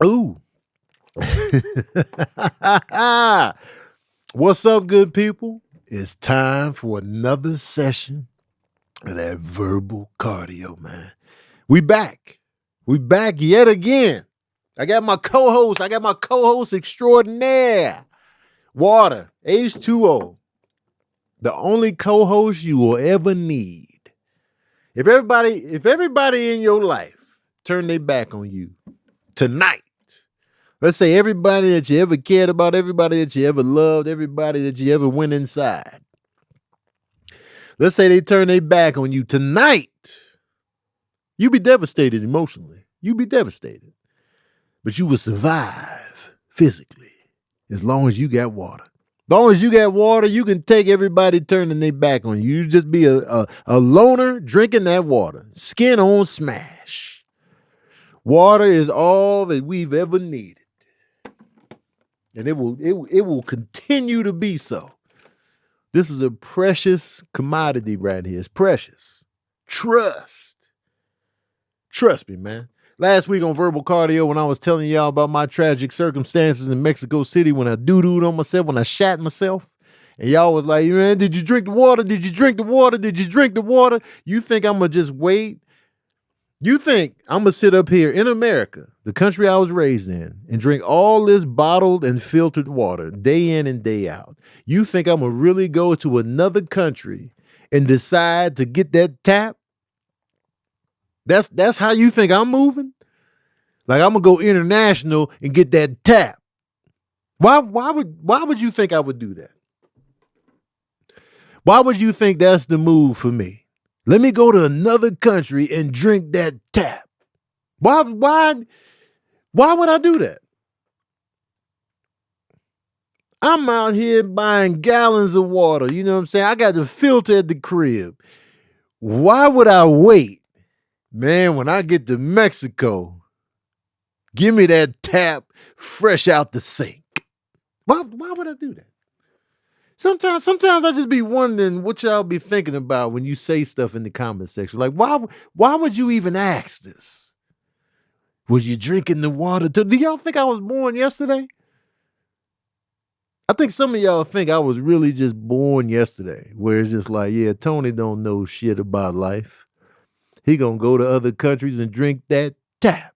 Ooh. What's up, good people? It's time for another session of that verbal cardio, man. We back. We back yet again. I got my co-host extraordinaire. Water, H2O. The only co-host you will ever need. If everybody in your life turn their back on you tonight, let's say everybody that you ever cared about, everybody that you ever loved, everybody that you ever went inside. Let's say they turn their back on you tonight. You be devastated emotionally. You be devastated. But you will survive physically as long as you got water. As long as you got water, you can take everybody turning their back on you. You just be a loner drinking that water. Skin on smash. Water is all that we've ever needed. And it will continue to be so. This is a precious commodity right here. It's precious. Trust me, man. Last week on Verbal Cardio, when I was telling y'all about my tragic circumstances in Mexico City, when I doo-dooed on myself, when I shat myself, and y'all was like, man, did you drink the water? Did you drink the water? Did you drink the water? You think I'm going to just wait? You think I'm going to sit up here in America, the country I was raised in, and drink all this bottled and filtered water day in and day out? You think I'm going to really go to another country and decide to get that tap? That's how you think I'm moving? Like I'm going to go international and get that tap. Why would you think I would do that? Why would you think that's the move for me? Let me go to another country and drink that tap. Why would I do that? I'm out here buying gallons of water. You know what I'm saying? I got the filter at the crib. Why would I wait? Man, when I get to Mexico, give me that tap fresh out the sink. Why would I do that? Sometimes I just be wondering what y'all be thinking about when you say stuff in the comment section. Like, why would you even ask this? Was you drinking the water? Do y'all think I was born yesterday? I think some of y'all think I was really just born yesterday, where it's just like, yeah, Tony don't know shit about life. He gonna go to other countries and drink that tap.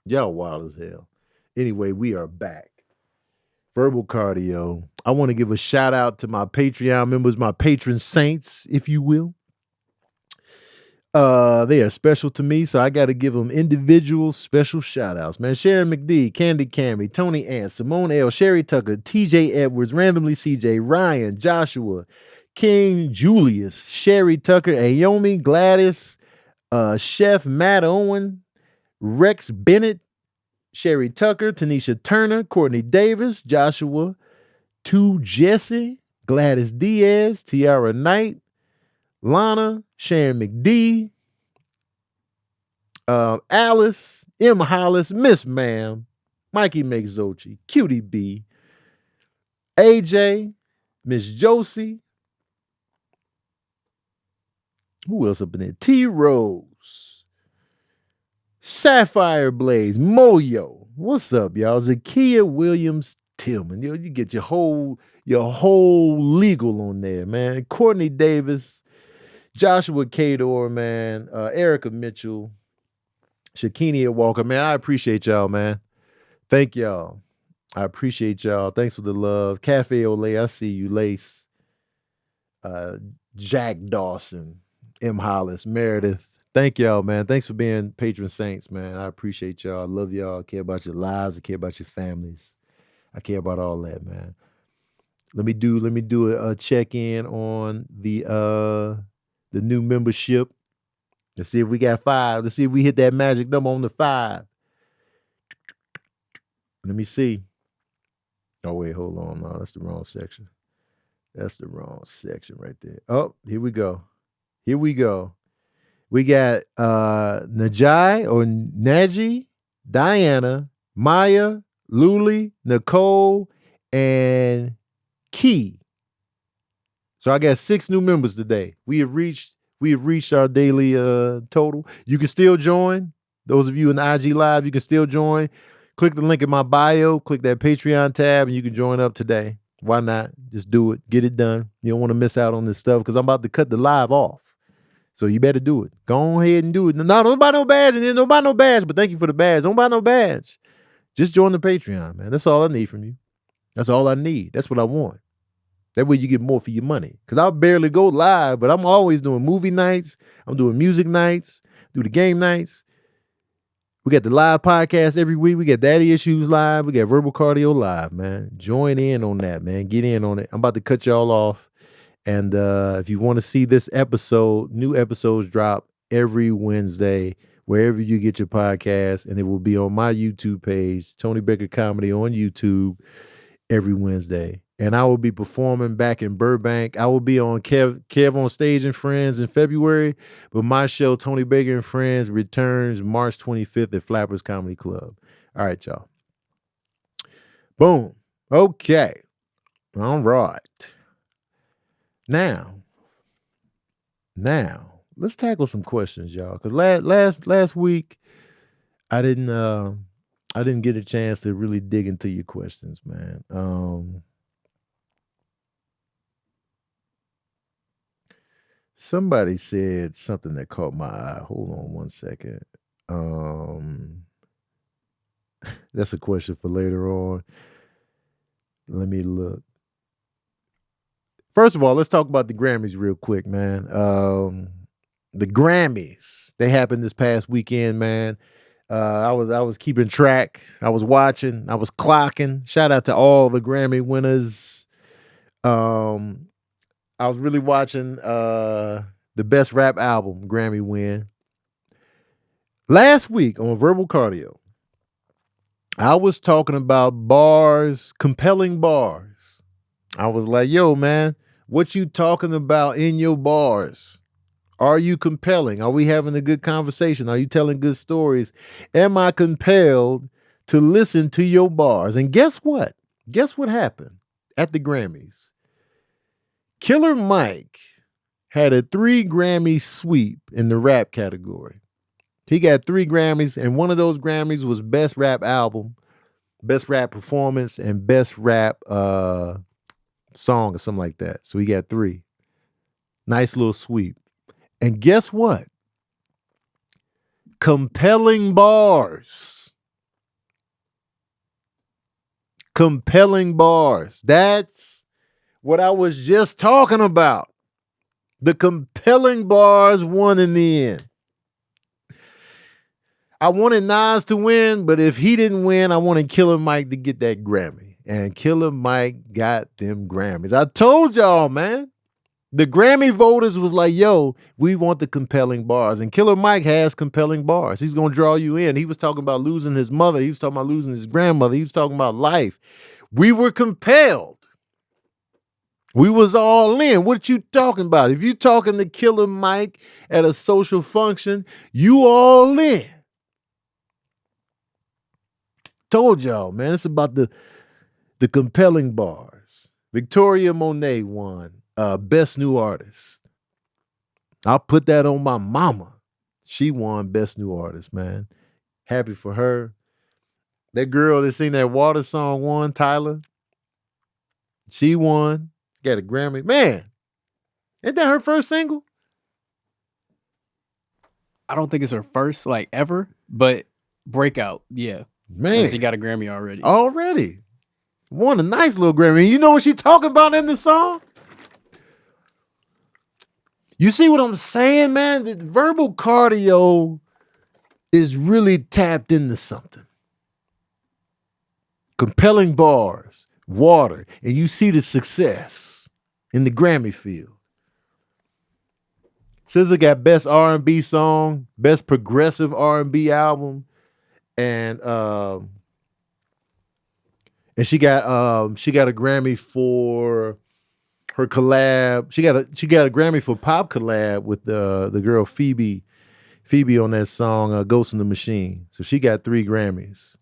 Y'all wild as hell. Anyway, we are back. Verbal Cardio. I want to give a shout out to my Patreon members, my patron saints, if you will. They are special to me, so I got to give them individual special shout outs, man. Sharon McD, Candy Cammy, Tony Ant, Simone L, Sherry Tucker, TJ Edwards, Randomly CJ, Ryan, Joshua, King Julius, Sherry Tucker, Ayomi, Gladys, Chef Matt Owen, Rex Bennett, Sherry Tucker, Tanisha Turner, Courtney Davis, Joshua, 2 Jesse, Gladys Diaz, Tiara Knight, Lana, Sharon McD, Alice, M. Hollis, Miss Ma'am, Mikey McZochi, Cutie B, AJ, Miss Josie. Who else up in there? T. Rose, Sapphire Blaze, Moyo. What's up, y'all? Zakia Williams Tillman. You get your whole legal on there, man. Courtney Davis, Joshua Kador, man. Erica Mitchell, Shakinia Walker, man. I appreciate y'all, man. Thank y'all. I appreciate y'all. Thanks for the love. Cafe Olay, I see you. Lace, Jack Dawson, M. Hollis, Meredith. Thank y'all, man. Thanks for being patron saints, man. I appreciate y'all. I love y'all. I care about your lives. I care about your families. I care about all that, man. Let me do a check-in on the new membership. Let's see if we got 5. Let's see if we hit that magic number on the 5. Let me see. Oh, wait, hold on. No, that's the wrong section. That's the wrong section right there. Oh, here we go. We got Najai or Naji, Diana, Maya, Luli, Nicole, and Key. So I got 6 new members today. We have reached our daily total. You can still join. Those of you in the IG Live, you can still join. Click the link in my bio. Click that Patreon tab, and you can join up today. Why not? Just do it. Get it done. You don't want to miss out on this stuff because I'm about to cut the live off. So you better do it. Go ahead and do it. No, don't buy no badge, and then don't buy no badge. But thank you for the badge. Don't buy no badge. Just join the Patreon, man. That's all I need from you. That's all I need. That's what I want. That way you get more for your money. Because I barely go live, but I'm always doing movie nights. I'm doing music nights, do the game nights. We got the live podcast every week. We got Daddy Issues live. We got Verbal Cardio live, man. Join in on that, man. Get in on it. I'm about to cut y'all off. And if you want to see this episode, new episodes drop every Wednesday, wherever you get your podcast. And it will be on my YouTube page, Tony Baker Comedy on YouTube, every Wednesday. And I will be performing back in Burbank. I will be on Kev on Stage and Friends in February. But my show, Tony Baker and Friends, returns March 25th at Flappers Comedy Club. All right, y'all. Boom. Okay. All right. Now, let's tackle some questions, y'all. Because last week, I didn't get a chance to really dig into your questions, man. Somebody said something that caught my eye. Hold on one second. That's a question for later on. Let me look. First of all, let's talk about the Grammys real quick, man. The Grammys, they happened this past weekend, man. I was keeping track. I was watching. I was clocking. Shout out to all the Grammy winners. I was really watching the Best Rap Album Grammy win. Last week on Verbal Cardio, I was talking about bars, compelling bars. I was like, yo, man, what you talking about in your bars? Are you compelling? Are we having a good conversation? Are you telling good stories? Am I compelled to listen to your bars? And guess what? Guess what happened at the Grammys? Killer Mike had a 3 Grammy sweep in the rap category. He got 3 Grammys, and one of those Grammys was Best Rap Album, Best Rap Performance, and Best Rap Song or something like that. So he got 3. Nice little sweep. And guess what? Compelling bars. Compelling bars. That's what I was just talking about. The compelling bars won in the end. I wanted Nas to win, but if he didn't win, I wanted Killer Mike to get that Grammy. And Killer Mike got them Grammys. I told y'all, man. The Grammy voters was like, yo, we want the compelling bars. And Killer Mike has compelling bars. He's going to draw you in. He was talking about losing his mother. He was talking about losing his grandmother. He was talking about life. We were compelled. We was all in. What you talking about? If you talking to Killer Mike at a social function, you all in. Told y'all, man. It's about the compelling bars. Victoria Monae won Best New Artist. I'll put that on my mama. She won Best New Artist, man. Happy for her. That girl that sing that Water song won, Tyler. She won. Got a Grammy. Man, isn't that her first single? I don't think it's her first, like, ever, but breakout, yeah. Man. She got a Grammy already. Already. Won a nice little Grammy. You know what she talking about in the song? You see what I'm saying, man? The Verbal Cardio is really tapped into something. Compelling bars, water, and you see the success in the Grammy field. SZA got Best R&B Song, Best Progressive R&B Album, and she got a Grammy for her collab. She got a Grammy for pop collab with the girl Phoebe on that song Ghost in the Machine. So she got 3 Grammys.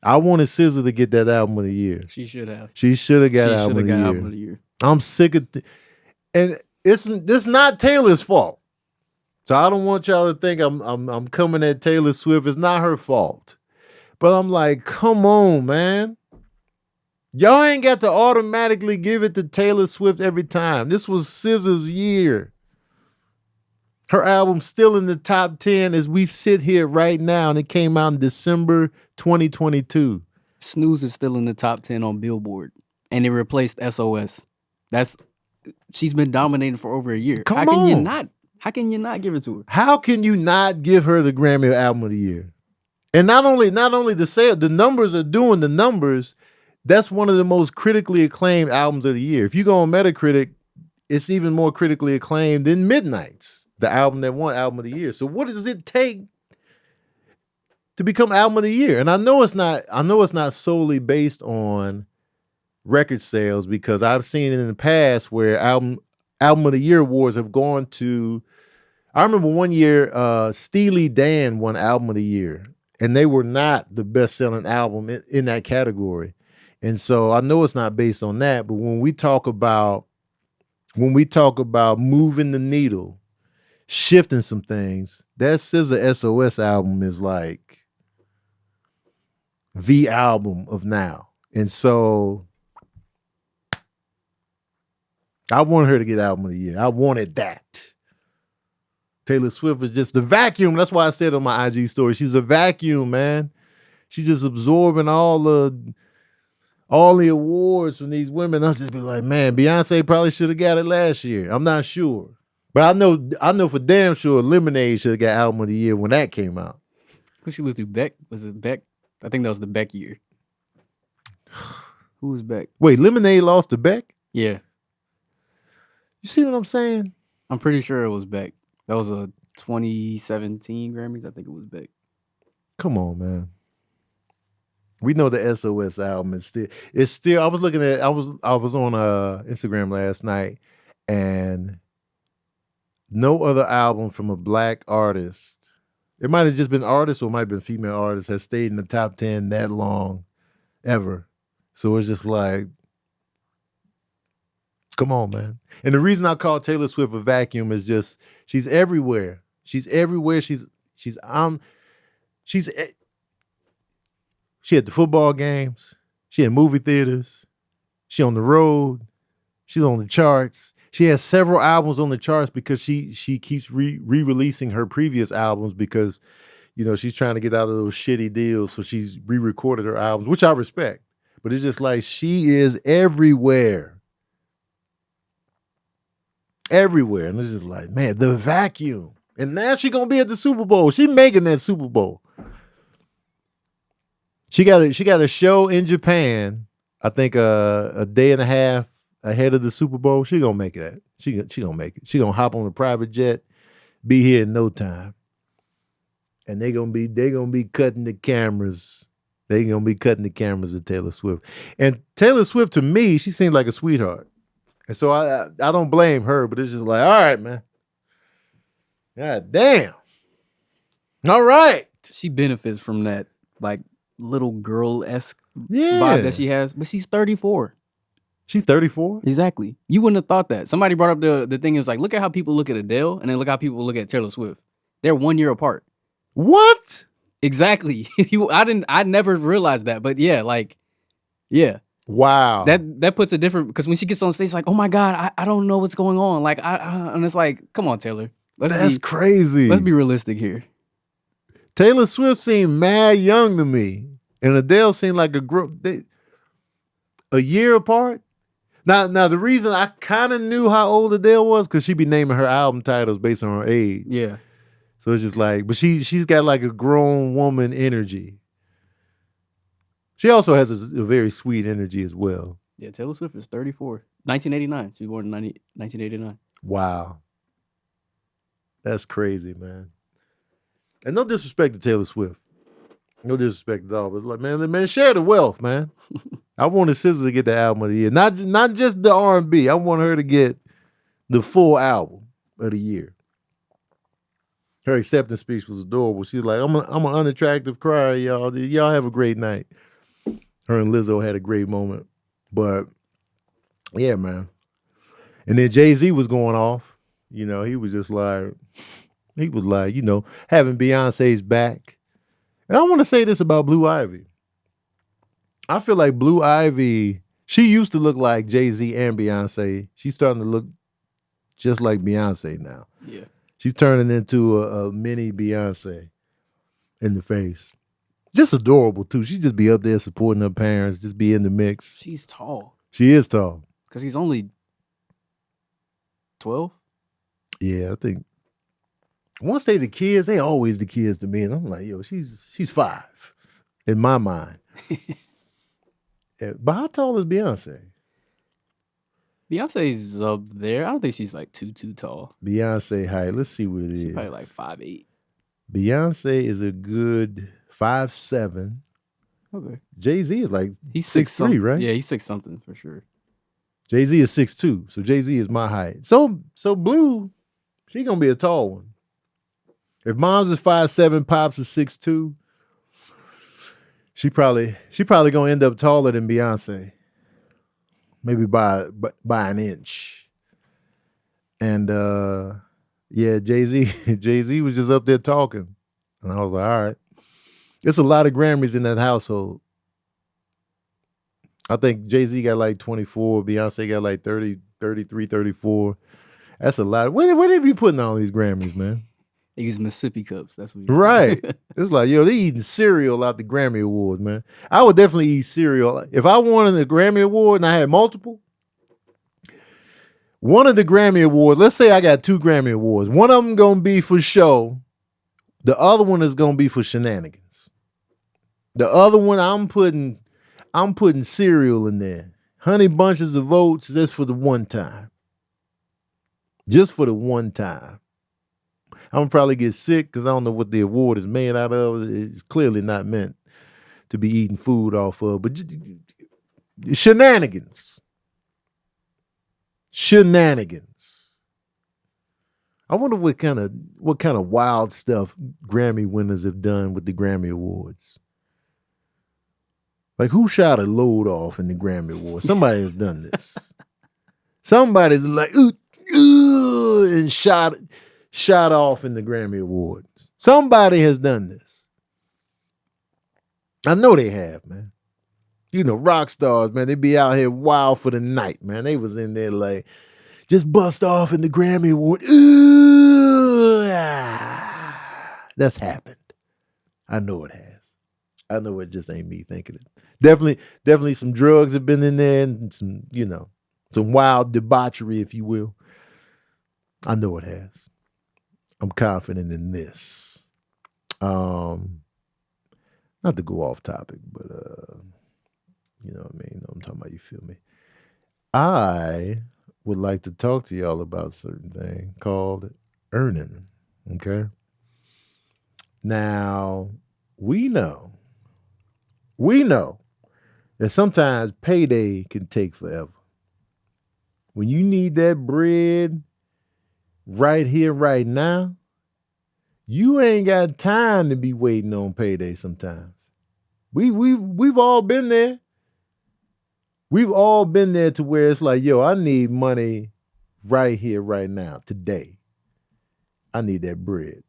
I wanted SZA to get that album of the year. She should have. She should have got album of the year. I'm sick of and it's not Taylor's fault. So I don't want y'all to think I'm coming at Taylor Swift. It's not her fault. But I'm like, come on, man. Y'all ain't got to automatically give it to Taylor Swift every time. This was SZA's year. Her album's still in the top 10 as we sit here right now, and it came out in December 2022. Snooze is still in the top 10 on Billboard, and it replaced SOS. She's been dominating for over a year. Come How can on. you not? How can you not give it to her? How can you not give her the Grammy Album of the Year? And not only the sale, the numbers are doing the numbers. That's one of the most critically acclaimed albums of the year. If you go on Metacritic, it's even more critically acclaimed than Midnight's, the album that won Album of the Year. So what does it take to become Album of the Year? And I know it's not solely based on record sales, because I've seen it in the past where album of the year awards have gone to. I remember one year Steely Dan won Album of the Year, and they were not the best-selling album in that category. And so I know it's not based on that, but when we talk about moving the needle, shifting some things, that SZA SOS album is like the album of now. And so I want her to get Album of the Year. I wanted that. Taylor Swift is just the vacuum. That's why I said on my IG story, she's a vacuum, man. She's just absorbing all the awards from these women. I'll just be like, man, Beyonce probably should have got it last year. I'm not sure. But I know for damn sure Lemonade should have got Album of the Year when that came out. Who she lose to? Beck? Was it Beck? I think that was the Beck year. Who was Beck? Wait, Lemonade lost to Beck? Yeah. You see what I'm saying? I'm pretty sure it was Beck. That was a 2017 Grammys. I think it was Beck. Come on, man. We know the SOS album is still. I was looking at. I was on Instagram last night, and no other album from a black artist. It might have just been artists, or it might have been female artists, has stayed in the top 10 that long, ever. So it's just like, come on, man. And the reason I call Taylor Swift a vacuum is just she's everywhere. She's everywhere. She at the football games. She at movie theaters. She on the road. She's on the charts. She has several albums on the charts because she keeps re-releasing her previous albums because, you know, she's trying to get out of those shitty deals. So she's re-recorded her albums, which I respect. But it's just like she is everywhere. Everywhere. And it's just like, man, the vacuum. And now she's going to be at the Super Bowl. She making that Super Bowl. She got a show in Japan, I think a day and a half ahead of the Super Bowl. She gonna make it. She gonna make it. She gonna hop on a private jet, be here in no time. And they gonna be cutting the cameras. They gonna be cutting the cameras of Taylor Swift. And Taylor Swift, to me, she seems like a sweetheart. And so I don't blame her, but it's just like, all right, man. God damn. All right. She benefits from that, like, little girl-esque Yeah. vibe that she has, but she's 34. She's 34? Exactly. You wouldn't have thought that. Somebody brought up the thing. It was like, look at how people look at Adele, and then look how people look at Taylor Swift. They're 1 year apart. What? Exactly. I never realized that, but yeah, like, yeah. Wow. That puts a different, because when she gets on stage, like, oh my God, I don't know what's going on. Like, and it's like, come on, Taylor. That's crazy. Let's be realistic here. Taylor Swift seemed mad young to me, and Adele seemed like a year apart. Now the reason I kind of knew how old Adele was because she'd be naming her album titles based on her age. Yeah. So it's just like, but she's got like a grown woman energy. She also has a very sweet energy as well. Yeah, Taylor Swift is 34. 1989. She was born in 1989. Wow. That's crazy, man. And no disrespect to Taylor Swift. No disrespect at all. But like, man, share the wealth, man. I wanted SZA to get the album of the year. Not just the R&B. I want her to get the full album of the year. Her acceptance speech was adorable. She's like, I'm an unattractive crier, y'all. Y'all have a great night. Her and Lizzo had a great moment. But yeah, man. And then Jay-Z was going off. You know, he was just like, He was like, having Beyonce's back. And I want to say this about Blue Ivy. I feel like Blue Ivy, she used to look like Jay-Z and Beyonce. She's starting to look just like Beyonce now. Yeah. She's turning into a mini Beyonce in the face. Just adorable, too. She just be up there supporting her parents, just be in the mix. She's tall. She is tall. Because he's only 12? Yeah, I think. Once they the kids, they always the kids to me. And I'm like, yo, she's 5 in my mind. Yeah, but how tall is Beyonce? Beyonce's up there. I don't think she's like too tall. Beyonce height. Let's see what it is. She's probably like 5'8". Beyonce is a good 5'7". Okay. Jay-Z is like he's 6'3", right? Yeah, he's 6 something for sure. Jay-Z is 6'2", so Jay-Z is my height. So Blue, she gonna be a tall one. If Mom's is 5'7", Pops is 6'2", she probably gonna end up taller than Beyonce. Maybe by an inch. And yeah, Jay-Z was just up there talking. And I was like, all right. It's a lot of Grammys in that household. I think Jay-Z got like 24, Beyonce got like 30, 33, 34. That's a lot. Where they be putting all these Grammys, man? They use Mississippi cups. That's what right. It's like, yo, they eating cereal out the Grammy Awards, man. I would definitely eat cereal. If I wanted a Grammy Award and I had multiple, one of the Grammy Awards, let's say I got 2 Grammy Awards. One of them going to be for show. The other one is going to be for shenanigans. The other one, I'm putting cereal in there. Honey Bunches of Oats just for the one time. Just for the one time. I'm going to probably get sick because I don't know what the award is made out of. It's clearly not meant to be eating food off of. But just, shenanigans. Shenanigans. I wonder what kind of wild stuff Grammy winners have done with the Grammy Awards. Like, who shot a load off in the Grammy Awards? Somebody has done this. Somebody's like, ooh, and shot off in the Grammy Awards. Somebody has done this. I know they have, man. Rock stars, man, they be out here wild for the night, man. They was in there like, just bust off in the Grammy Award. Ooh, that's happened. I know it has. I know it just ain't me thinking it. Definitely some drugs have been in there and some, some wild debauchery, if you will. I know it has. I'm confident in this. Not to go off topic, but you know what I mean? I'm talking about, you feel me? I would like to talk to y'all about a certain thing called earning. Okay. Now, we know that sometimes payday can take forever. When you need that bread right here, right now, you ain't got time to be waiting on payday sometimes. We've all been there. We've all been there to where it's like, yo, I need money right here, right now, today. I need that bread.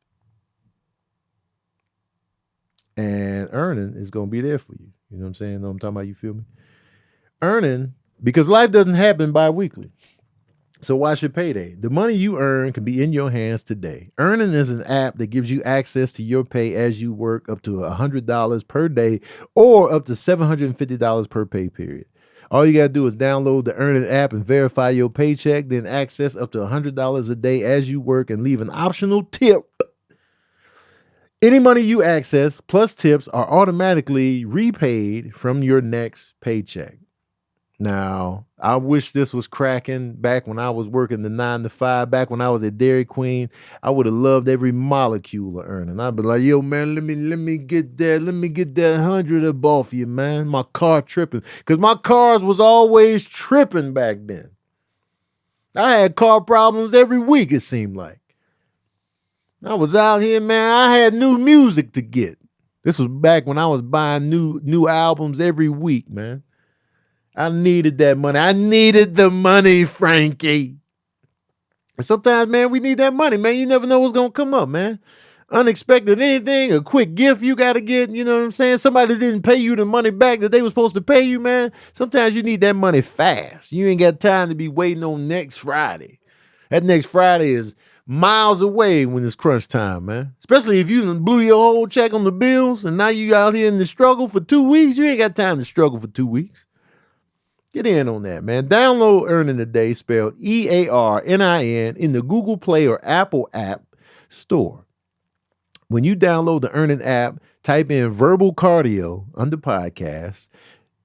And earning is going to be there for you. You know what I'm saying? I'm talking about, you feel me? Earning, because life doesn't happen bi-weekly. So why should payday? The money you earn can be in your hands today. Earning is an app that gives you access to your pay as you work up to $100 per day or up to $750 per pay period. All you got to do is download the Earning app and verify your paycheck, then access up to $100 a day as you work and leave an optional tip. Any money you access plus tips are automatically repaid from your next paycheck. Now, I wish this was cracking back when I was working the 9 to 5, back when I was at Dairy Queen. I would have loved every molecule of earning. I'd be like, yo, man, let me get that 100 up off you, man. My car tripping. Because my cars was always tripping back then. I had car problems every week, it seemed like. I was out here, man. I had new music to get. This was back when I was buying new albums every week, man. I needed that money. I needed the money, Frankie. And sometimes, man, we need that money, man. You never know what's gonna come up, man. Unexpected anything, a quick gift you gotta get, you know what I'm saying? Somebody didn't pay you the money back that they were supposed to pay you, man. Sometimes you need that money fast. You ain't got time to be waiting on next Friday. That next Friday is miles away when it's crunch time, man. Especially if you done blew your whole check on the bills and now you out here in the struggle for 2 weeks. You ain't got time to struggle for 2 weeks. Get in on that, man. Download Earnin Today, spelled EARNIN, in the Google Play or Apple app store. When you download the Earnin app, type in verbal cardio under podcast.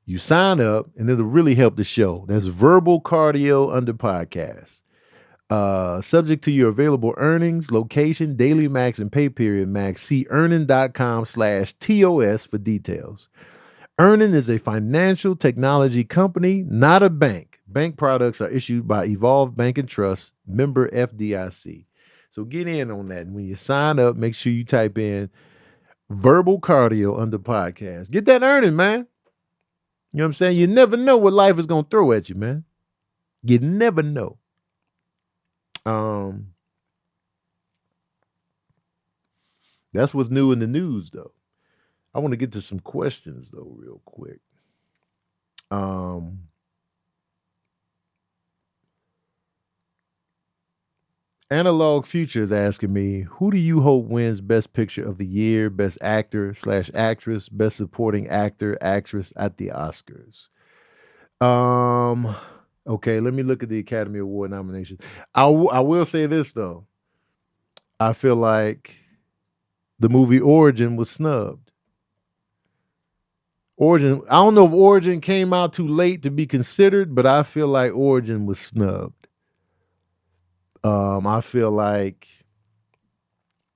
You sign up, and it'll really help the show. That's verbal cardio under podcast. Subject to your available earnings, location, daily max, and pay period max. See earnin.com/TOS for details. Earnin is a financial technology company, not a bank. Bank products are issued by Evolve Bank and Trust, member FDIC. So get in on that. And when you sign up, make sure you type in verbal cardio under podcast. Get that earning, man. You know what I'm saying? You never know what life is going to throw at you, man. You never know. That's what's new in the news, though. I want to get to some questions, though, real quick. Analog Future is asking me, who do you hope wins Best Picture of the Year, Best Actor/Actress, Best Supporting Actor, Actress at the Oscars? Okay, let me look at the Academy Award nominations. I will say this, though. I feel like the movie Origin was snubbed. Origin, I don't know if Origin came out too late to be considered, but I feel like Origin was snubbed. I feel like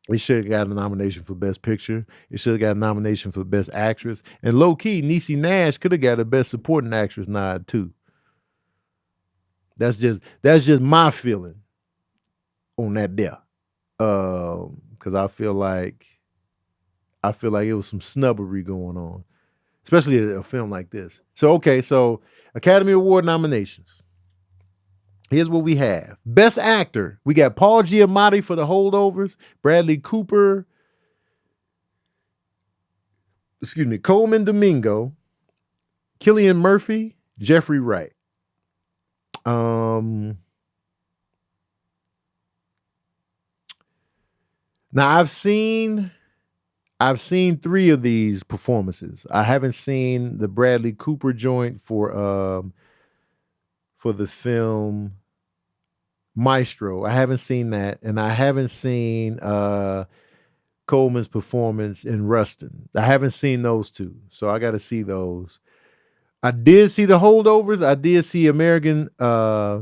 it should have got a nomination for Best Picture. It should have got a nomination for Best Actress. And low key, Niecy Nash could have got a Best Supporting Actress nod too. That's just my feeling on that there. Because I feel like it was some snubbery going on, especially a film like this. So Academy Award nominations. Here's what we have. Best Actor. We got Paul Giamatti for The Holdovers, Bradley Cooper, Coleman Domingo, Cillian Murphy, Jeffrey Wright. Now I've seen 3 of these performances. I haven't seen the Bradley Cooper joint for the film Maestro. I haven't seen that, and I haven't seen Coleman's performance in Rustin. I haven't seen those 2, so I got to see those. I did see The Holdovers. I did see American. I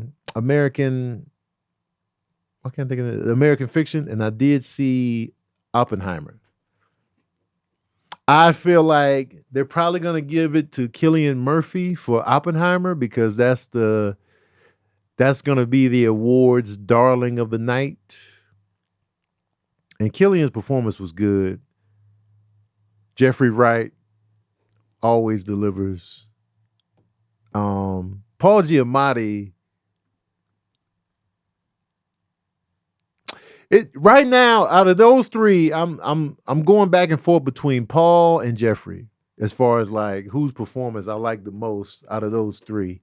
can't think of it. American Fiction, and I did see Oppenheimer. I feel like they're probably going to give it to Cillian Murphy for Oppenheimer because that's going to be the awards darling of the night. And Cillian's performance was good. Jeffrey Wright always delivers. Paul Giamatti. Right now, out of those 3, I'm going back and forth between Paul and Jeffrey as far as like whose performance I like the most out of those 3.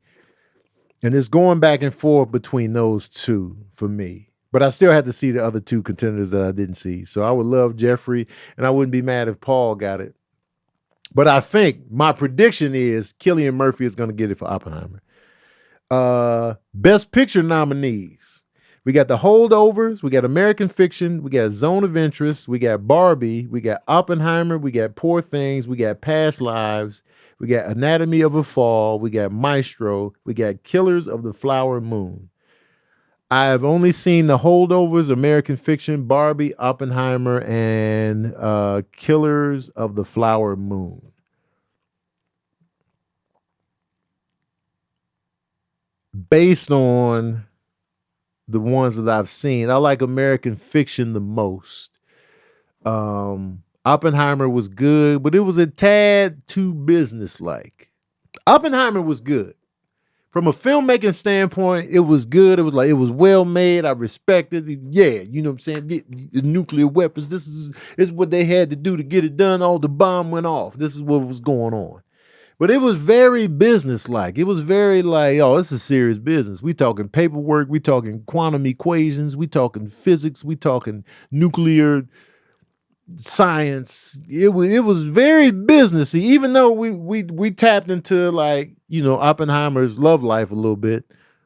And it's going back and forth between those 2 for me. But I still had to see the other 2 contenders that I didn't see. So I would love Jeffrey, and I wouldn't be mad if Paul got it. But I think my prediction is Cillian Murphy is going to get it for Oppenheimer. Best Picture nominees. We got The Holdovers. We got American Fiction. We got Zone of Interest. We got Barbie. We got Oppenheimer. We got Poor Things. We got Past Lives. We got Anatomy of a Fall. We got Maestro. We got Killers of the Flower Moon. I have only seen The Holdovers, American Fiction, Barbie, Oppenheimer, and Killers of the Flower Moon. Based on the ones that I've seen, I like American Fiction the most. Oppenheimer was good, but it was a tad too businesslike. Oppenheimer was good, from a filmmaking standpoint, it was good. It was well made. I respected it. Yeah, you know what I'm saying? The nuclear weapons. This is what they had to do to get it done. Oh, the bomb went off. This is what was going on. But it was very business-like. It was very like, oh, this is serious business. We talking paperwork. We talking quantum equations. We talking physics. We talking nuclear science. It was very businessy, even though we tapped into, like, you know, Oppenheimer's love life a little bit,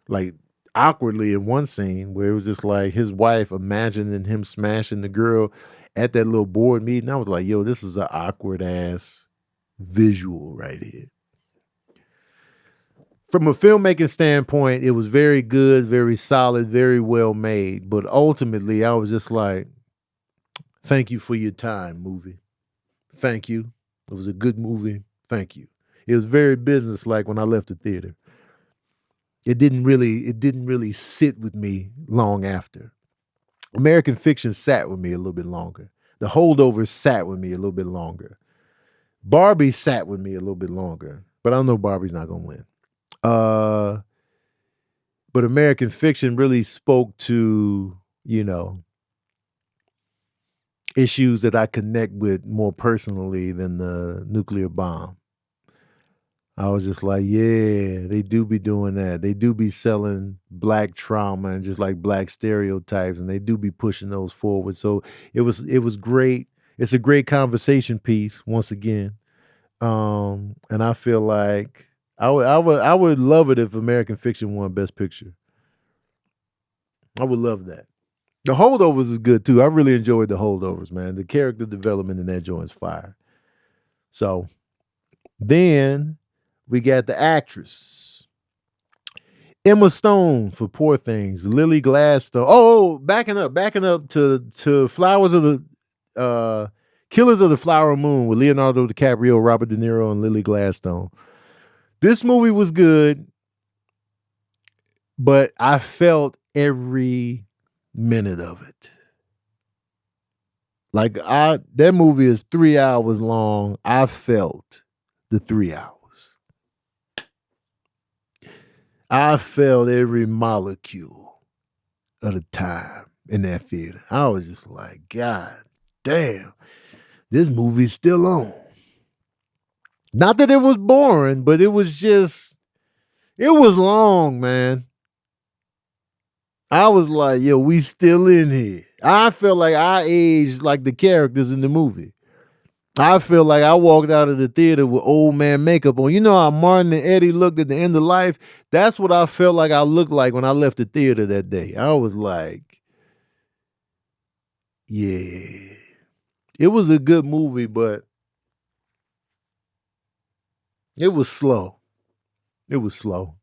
like awkwardly in one scene where it was just like his wife imagining him smashing the girl at that little board meeting. I was like, yo, this is an awkward ass visual right here. From a filmmaking standpoint, it was very good, very solid, very well made. But ultimately, I was just like, thank you for your time, movie. Thank you. It was a good movie. Thank you. It was very business-like when I left the theater. It didn't really sit with me long after. American Fiction sat with me a little bit longer. The Holdovers sat with me a little bit longer. Barbie sat with me a little bit longer. But I know Barbie's not going to win. But American Fiction really spoke to, you know, issues that I connect with more personally than the nuclear bomb. I was just like, yeah, they do be doing that. They do be selling black trauma and just like black stereotypes, and they do be pushing those forward. So it was great. It's a great conversation piece once again. And I feel like I would love it if American Fiction won Best Picture. I would love that. The Holdovers is good too. I really enjoyed The Holdovers, man. The character development in that joint's fire. So then we got the actress. Emma Stone for Poor Things. Lily Gladstone. Oh, backing up to Flowers of the Killers of the Flower Moon with Leonardo DiCaprio, Robert De Niro, and Lily Gladstone. This movie was good, but I felt every minute of it. Like that movie is 3 hours long. I felt the 3 hours. I felt every molecule of the time in that theater. I was just like, God damn, this movie's still on. Not that it was boring, but it was long, man. I was like, yo, we still in here. I felt like I aged like the characters in the movie. I feel like I walked out of the theater with old man makeup on. You know how Martin and Eddie looked at the end of life? That's what I felt like I looked like when I left the theater that day. I was like, yeah. It was a good movie, but it was slow. It was slow.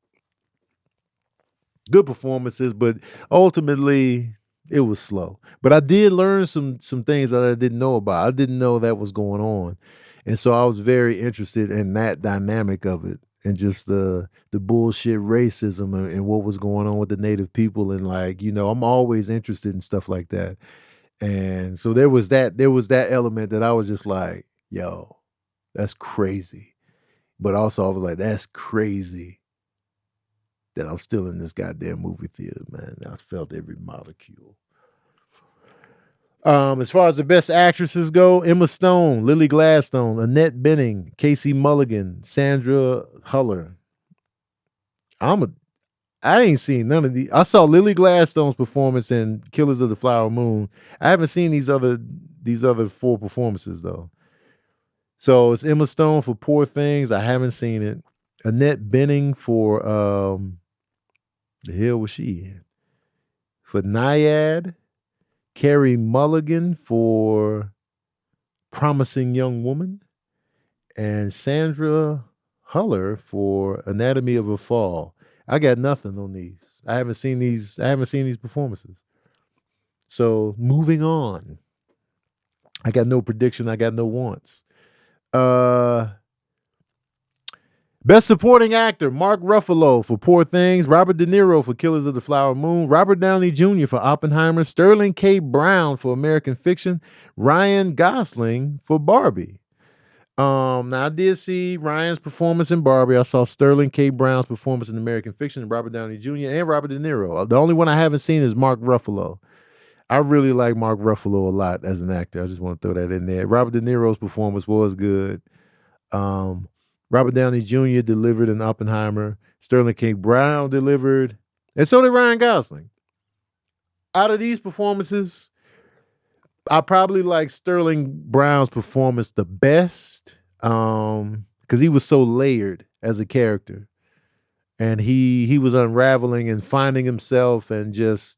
Good performances, but ultimately it was slow. But I did learn some things that I didn't know about. I didn't know that was going on. And so I was very interested in that dynamic of it and just the bullshit racism and what was going on with the native people. And like, you know, I'm always interested in stuff like that. And so there was that element that I was just like, yo, that's crazy. But also I was like, that's crazy that I'm still in this goddamn movie theater, man. I felt every molecule. As far as the best actresses go, Emma Stone, Lily Gladstone, Annette Bening, Casey Mulligan, Sandra Huller. I ain't seen none of these. I saw Lily Gladstone's performance in Killers of the Flower Moon. I haven't seen these other 4 performances though. So it's Emma Stone for Poor Things. I haven't seen it. Annette Bening for the hell was she in? For Naiad. Carey Mulligan for Promising Young Woman. And Sandra Huller for Anatomy of a Fall. I got nothing on these. I haven't seen these performances. So moving on. I got no prediction. I got no wants. Best Supporting Actor, Mark Ruffalo for Poor Things, Robert De Niro for Killers of the Flower Moon, Robert Downey Jr. for Oppenheimer, Sterling K. Brown for American Fiction, Ryan Gosling for Barbie. Now I did see Ryan's performance in Barbie. I saw Sterling K. Brown's performance in American Fiction, and Robert Downey Jr. and Robert De Niro. The only one I haven't seen is Mark Ruffalo. I really like Mark Ruffalo a lot as an actor. I just want to throw that in there. Robert De Niro's performance was good. Robert Downey Jr. delivered in Oppenheimer. Sterling K. Brown delivered, and so did Ryan Gosling. Out of these performances, I probably like Sterling Brown's performance the best, because he was so layered as a character, and he was unraveling and finding himself, and just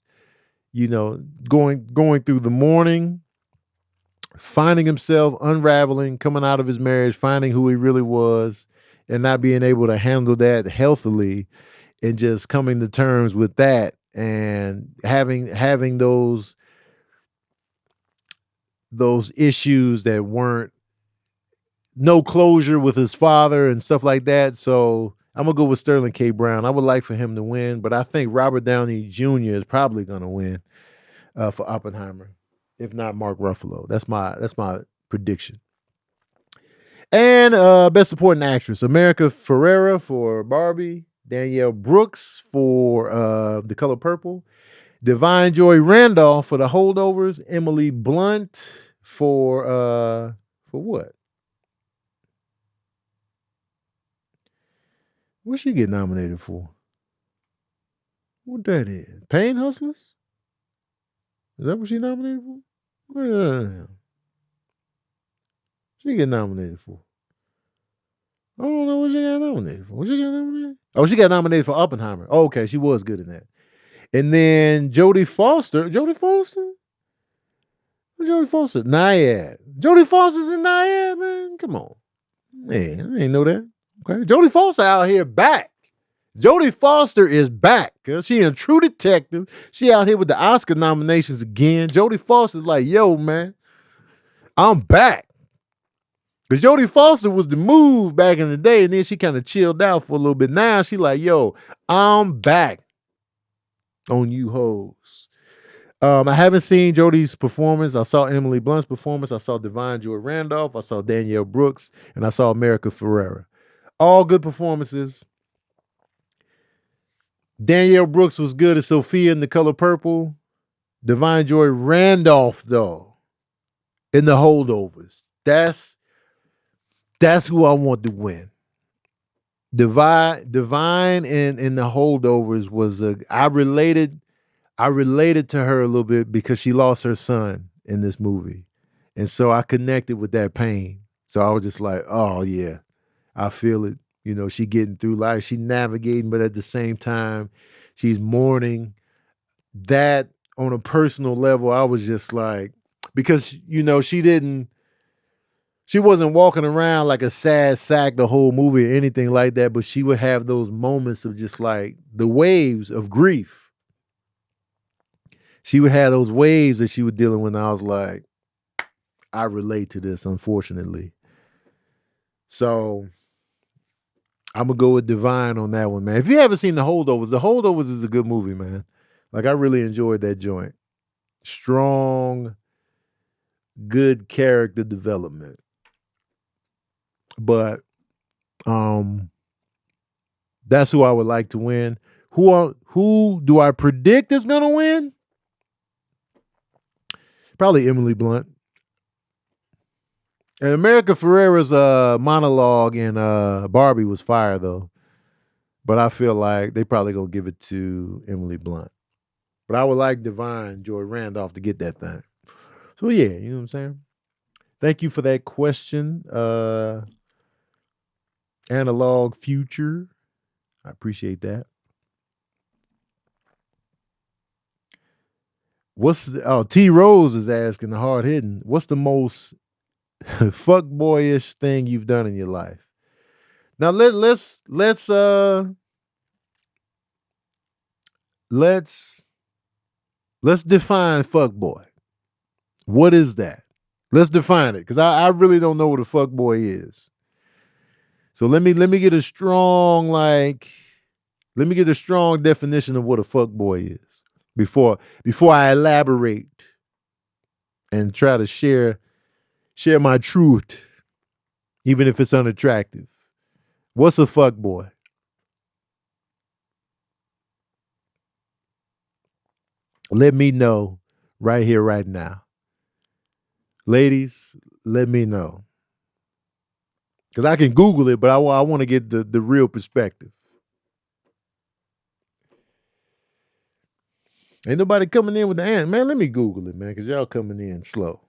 going through the morning, finding himself, unraveling, coming out of his marriage, finding who he really was, and not being able to handle that healthily, and just coming to terms with that, and having those issues that weren't no closure with his father and stuff like that. So I'm gonna go with Sterling K. Brown. I would like for him to win, but I think Robert Downey Jr. is probably gonna win for Oppenheimer, if not Mark Ruffalo. That's my prediction. And best supporting actress, America Ferrera for Barbie, Danielle Brooks for The Color Purple, Divine Joy Randolph for The Holdovers, Emily Blunt for what? What she get nominated for? What that is? Pain Hustlers? Is that what she nominated for? Well, she get nominated for. I don't know what she got nominated for. What she got nominated? Oh, she got nominated for Oppenheimer. Oh, okay, she was good in that. And then Jodie Foster. Jodie Foster? Jodie Foster. Nyad. Jodie Foster's in Nyad, man. Come on. Man, I ain't know that. Okay. Jodie Foster out here back. Jodie Foster is back. She in True Detective. She out here with the Oscar nominations again. Jodie Foster's like, yo, man, I'm back. Because Jodie Foster was the move back in the day, and then she kind of chilled out for a little bit. Now she like, yo, I'm back on you hoes. I haven't seen Jodie's performance. I saw Emily Blunt's performance. I saw Divine Joy Randolph. I saw Danielle Brooks, and I saw America Ferrera. All good performances. Danielle Brooks was good as Sophia in The Color Purple. Divine Joy Randolph, though, in The Holdovers. That's who I want to win. Divine in The Holdovers was I related to her a little bit because she lost her son in this movie. And so I connected with that pain. So I was just like, oh yeah, I feel it. She getting through life. She navigating, but at the same time, she's mourning. That on a personal level, I was just like, because, she wasn't walking around like a sad sack the whole movie or anything like that, but she would have those moments of just like the waves of grief. She would have those waves that she was dealing with, and I was like, I relate to this, unfortunately. So I'm going to go with Divine on that one, man. If you haven't seen The Holdovers is a good movie, man. Like, I really enjoyed that joint. Strong, good character development. But that's who I would like to win. Who do I predict is going to win? Probably Emily Blunt. And America Ferrera's monologue in Barbie was fire, though. But I feel like they probably going to give it to Emily Blunt. But I would like Divine Joy Randolph to get that thing. So, yeah, you know what I'm saying? Thank you for that question, Analog Future. I appreciate that. T Rose is asking, the hard hitting, what's the most fuck boyish thing you've done in your life? Now let's define fuck boy. What is that? Let's define it, because I really don't know what a fuck boy is. So let me get a strong definition of what a fuck boy is before I elaborate and try to share my truth. even if it's unattractive. What's a fuck boy? Let me know right here, right now. Ladies, let me know. Because I can Google it, but I want to get the real perspective. Ain't nobody coming in with the answer. Man, let me Google it, man, because y'all coming in slow.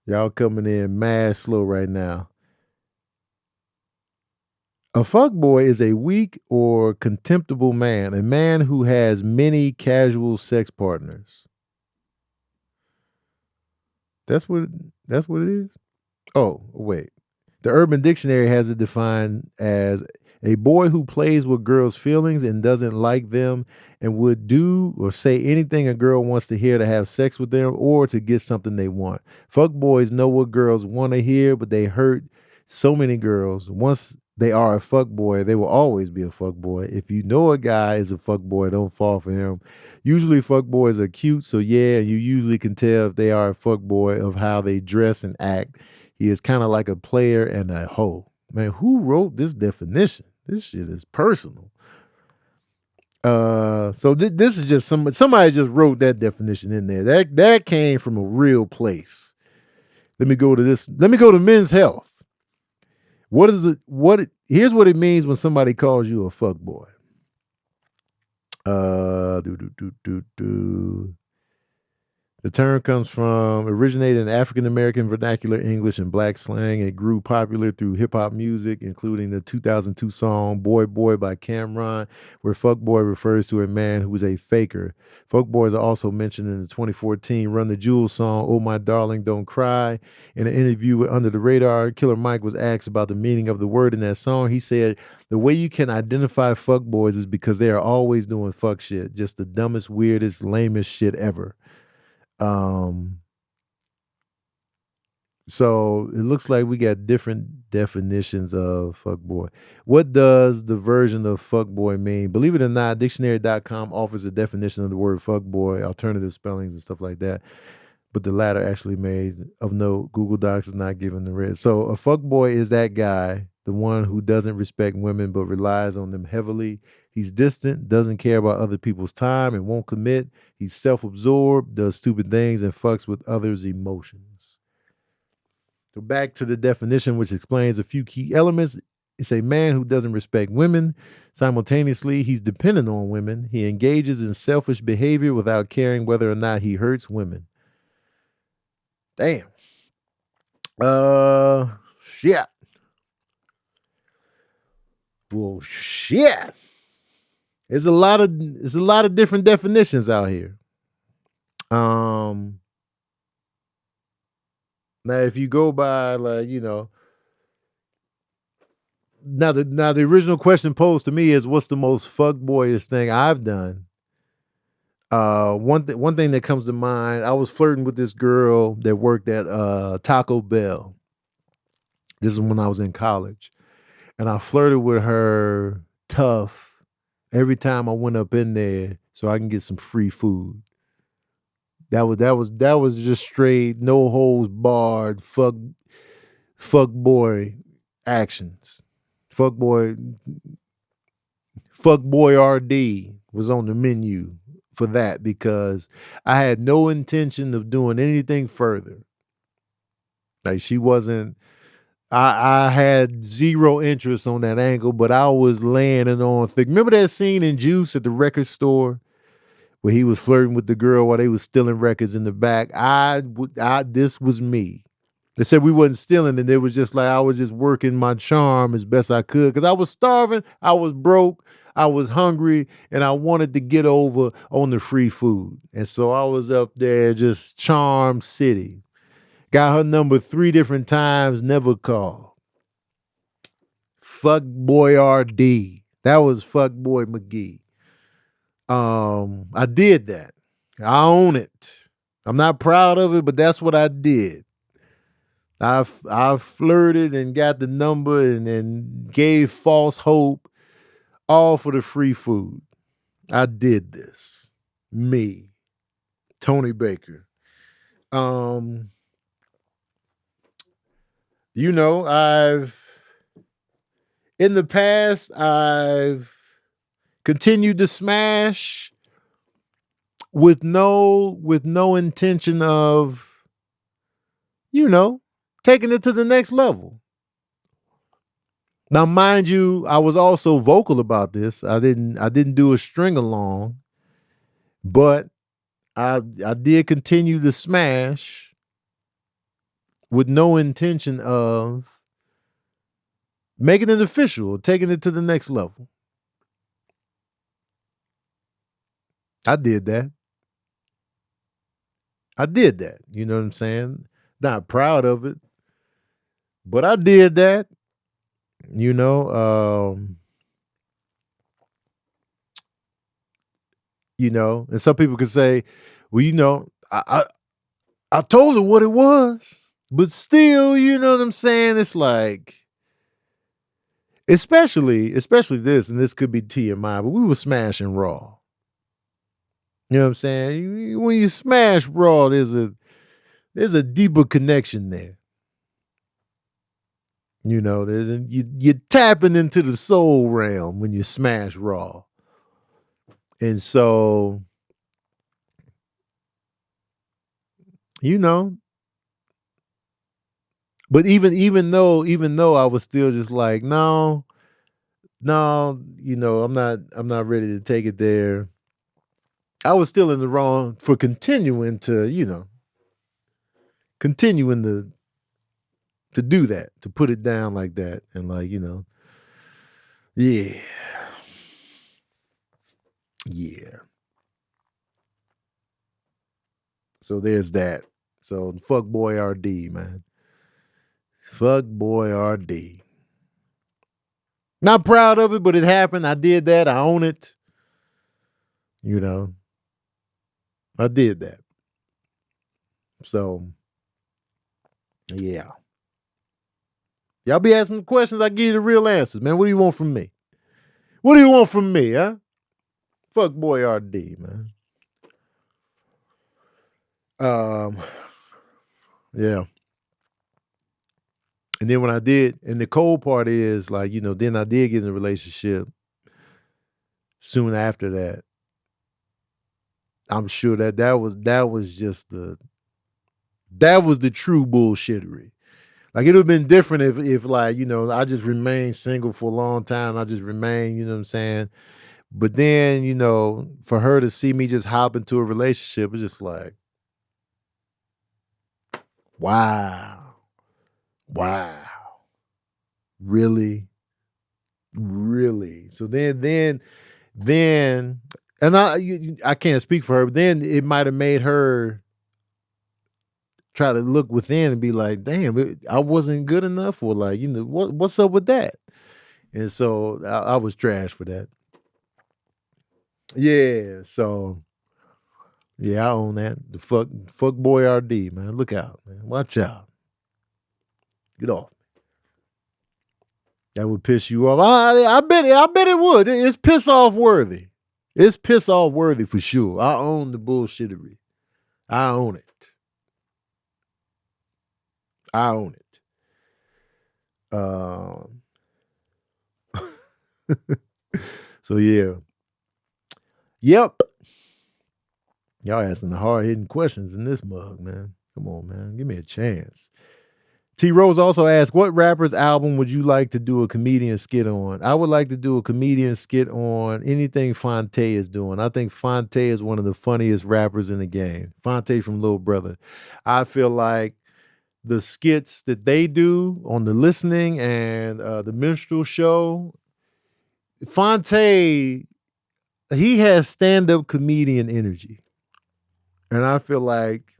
Y'all coming in mad slow right now. A fuckboy is a weak or contemptible man, a man who has many casual sex partners. That's what it is? Oh, wait. The Urban Dictionary has it defined as a boy who plays with girls' feelings and doesn't like them and would do or say anything a girl wants to hear to have sex with them or to get something they want. Fuck boys know what girls want to hear, but they hurt so many girls. Once they are a fuck boy, they will always be a fuck boy. If you know a guy is a fuck boy, don't fall for him. Usually fuck boys are cute, so yeah, you usually can tell if they are a fuck boy of how they dress and act. He is kind of like a player and a hoe. Man, who wrote this definition? This shit is personal. So this is just somebody just wrote that definition in there. That came from a real place. Let me go to this. Let me go to Men's Health. What is it? Here's what it means when somebody calls you a fuck boy. The term originated in African American vernacular English and black slang. It grew popular through hip hop music, including the 2002 song Boy Boy by Cameron, where fuckboy refers to a man who is a faker. Fuckboys are also mentioned in the 2014 Run the Jewels song, Oh My Darling, Don't Cry. In an interview with Under the Radar, Killer Mike was asked about the meaning of the word in that song. He said, the way you can identify fuckboys is because they are always doing fuck shit, just the dumbest, weirdest, lamest shit ever. So it looks like we got different definitions of fuckboy. What does the version of fuckboy mean? Believe it or not, dictionary.com offers a definition of the word fuckboy, alternative spellings and stuff like that. But the latter actually made of note. Google Docs is not given the red. So a fuckboy is that guy, the one who doesn't respect women but relies on them heavily. He's distant, doesn't care about other people's time and won't commit. He's self-absorbed, does stupid things, and fucks with others' emotions. So back to the definition, which explains a few key elements. It's a man who doesn't respect women. Simultaneously, he's dependent on women. He engages in selfish behavior without caring whether or not he hurts women. Damn. Shit. Well, shit. There's a lot of different definitions out here. Now if you go by like, now the original question posed to me is what's the most fuckboyish thing I've done? One thing that comes to mind, I was flirting with this girl that worked at Taco Bell. This is when I was in college. And I flirted with her tough every time I went up in there so I can get some free food. That was just straight, no holds barred, fuck boy actions. Fuck boy RD was on the menu for that because I had no intention of doing anything further. Like she wasn't. I had zero interest on that angle, but I was laying it on thick. Remember that scene in Juice at the record store where he was flirting with the girl while they was stealing records in the back? This was me. They said we wasn't stealing, and it was just like I was just working my charm as best I could because I was starving, I was broke, I was hungry, and I wanted to get over on the free food. And so I was up there just Charm City. Got her number 3 different times, never called. Fuck boy RD. That was fuck boy McGee. I did that. I own it. I'm not proud of it, but that's what I did. I flirted and got the number and gave false hope, all for the free food. I did this. Me, Tony Baker. In the past, I've continued to smash with no intention of, taking it to the next level. Now, mind you, I was also vocal about this. I didn't do a string along, but I did continue to smash with no intention of making it official, taking it to the next level. I did that. You know what I'm saying? Not proud of it, but I did that. And some people could say, well, I told her what it was, but still, you know what I'm saying? It's like, especially this, and this could be TMI, but we were smashing Raw. You know what I'm saying? When you smash Raw, there's a deeper connection there. You're tapping into the soul realm when you smash Raw. And so, but even though I was still just like, no, I'm not ready to take it there. I was still in the wrong for continuing to do that, to put it down like that. And like, yeah. So there's that. So fuck boy RD, man. Fuck boy RD. Not proud of it, but it happened. I did that. I own it. I did that. So, yeah. Y'all be asking questions, I give you the real answers, man. What do you want from me? What do you want from me, huh? Fuck boy RD, man. Yeah. And then when I did, and the cold part is like, then I did get in a relationship soon after that. I'm sure that was just the true bullshittery. Like, it would have been different if like, I just remained single for a long time. I just remained, you know what I'm saying? But then, for her to see me just hop into a relationship, it's just like, wow. Really? So then, and I can't speak for her, but then it might have made her try to look within and be like, damn, I wasn't good enough, or like, what's up with that? And so I was trash for that. Yeah, so yeah, I own that. The fuck boy RD, man. Look out, man. Watch out. Get off. That would piss you off. I bet it would. It's piss off worthy. It's piss off worthy for sure. I own the bullshittery. I own it. So yeah. Yep. Y'all asking the hard-hitting questions in this mug, man. Come on, man. Give me a chance. T. Rose also asked, what rapper's album would you like to do a comedian skit on? I would like to do a comedian skit on anything Fonte is doing. I think Fonte is one of the funniest rappers in the game. Fonte from Little Brother. I feel like the skits that they do on The Listening and the Minstrel Show, Fonte, he has stand-up comedian energy. And I feel like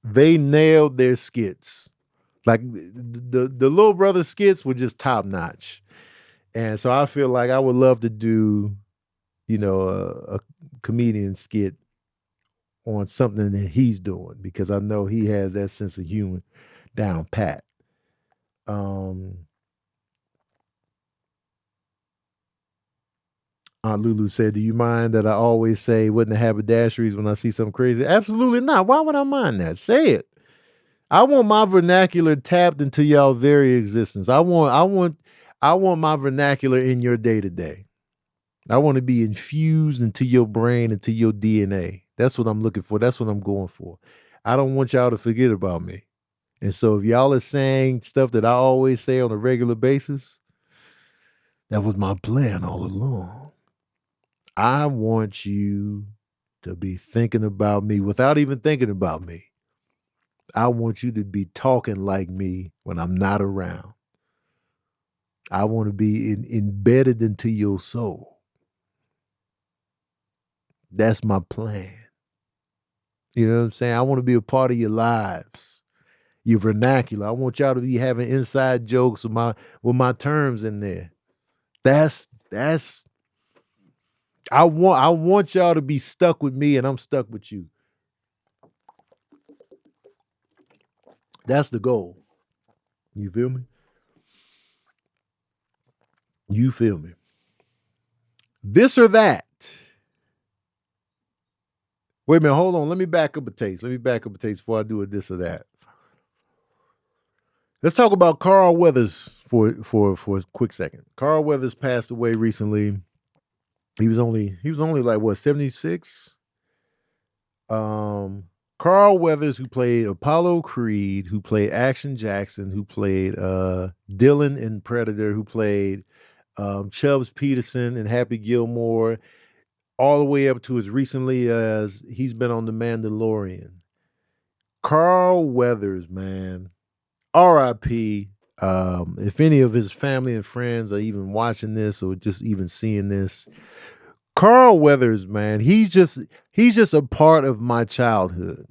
they nailed their skits. Like the Little Brother skits were just top notch. And so I feel like I would love to do, a comedian skit on something that he's doing, because I know he has that sense of humor down pat. Aunt Lulu said, do you mind that I always say what in the haberdasheries when I see something crazy? Absolutely not. Why would I mind that? Say it. I want my vernacular tapped into y'all very existence. I want my vernacular in your day to day. I want to be infused into your brain, into your DNA. That's what I'm looking for. That's what I'm going for. I don't want y'all to forget about me. And so if y'all are saying stuff that I always say on a regular basis, that was my plan all along. I want you to be thinking about me without even thinking about me. I want you to be talking like me when I'm not around. I want to be embedded into your soul. That's my plan. You know what I'm saying? I want to be a part of your lives, your vernacular. I want y'all to be having inside jokes with my terms in there. That's I want y'all to be stuck with me and I'm stuck with you. That's the goal. You feel me? You feel me? This or that. Wait a minute, hold on. Let me back up a taste. Before I do a this or that. Let's talk about Carl Weathers for a quick second. Carl Weathers passed away recently. He was only like what, 76? Carl Weathers, who played Apollo Creed, who played Action Jackson, who played Dylan in Predator, who played Chubbs Peterson and Happy Gilmore, all the way up to as recently as he's been on The Mandalorian. Carl Weathers, man, R.I.P. If any of his family and friends are even watching this or just even seeing this, Carl Weathers, man, he's just a part of my childhood.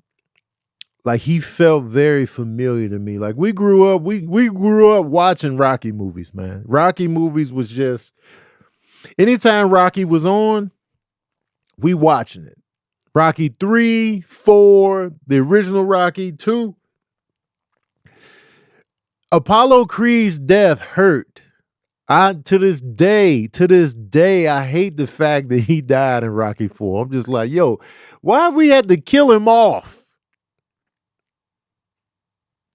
Like, he felt very familiar to me. Like, we grew up watching Rocky movies, man. Rocky movies was just, anytime Rocky was on, we watching it. Rocky 3, 4, the original Rocky 2. Apollo Creed's death hurt. To this day, I hate the fact that he died in Rocky 4. I'm just like, yo, why we had to kill him off?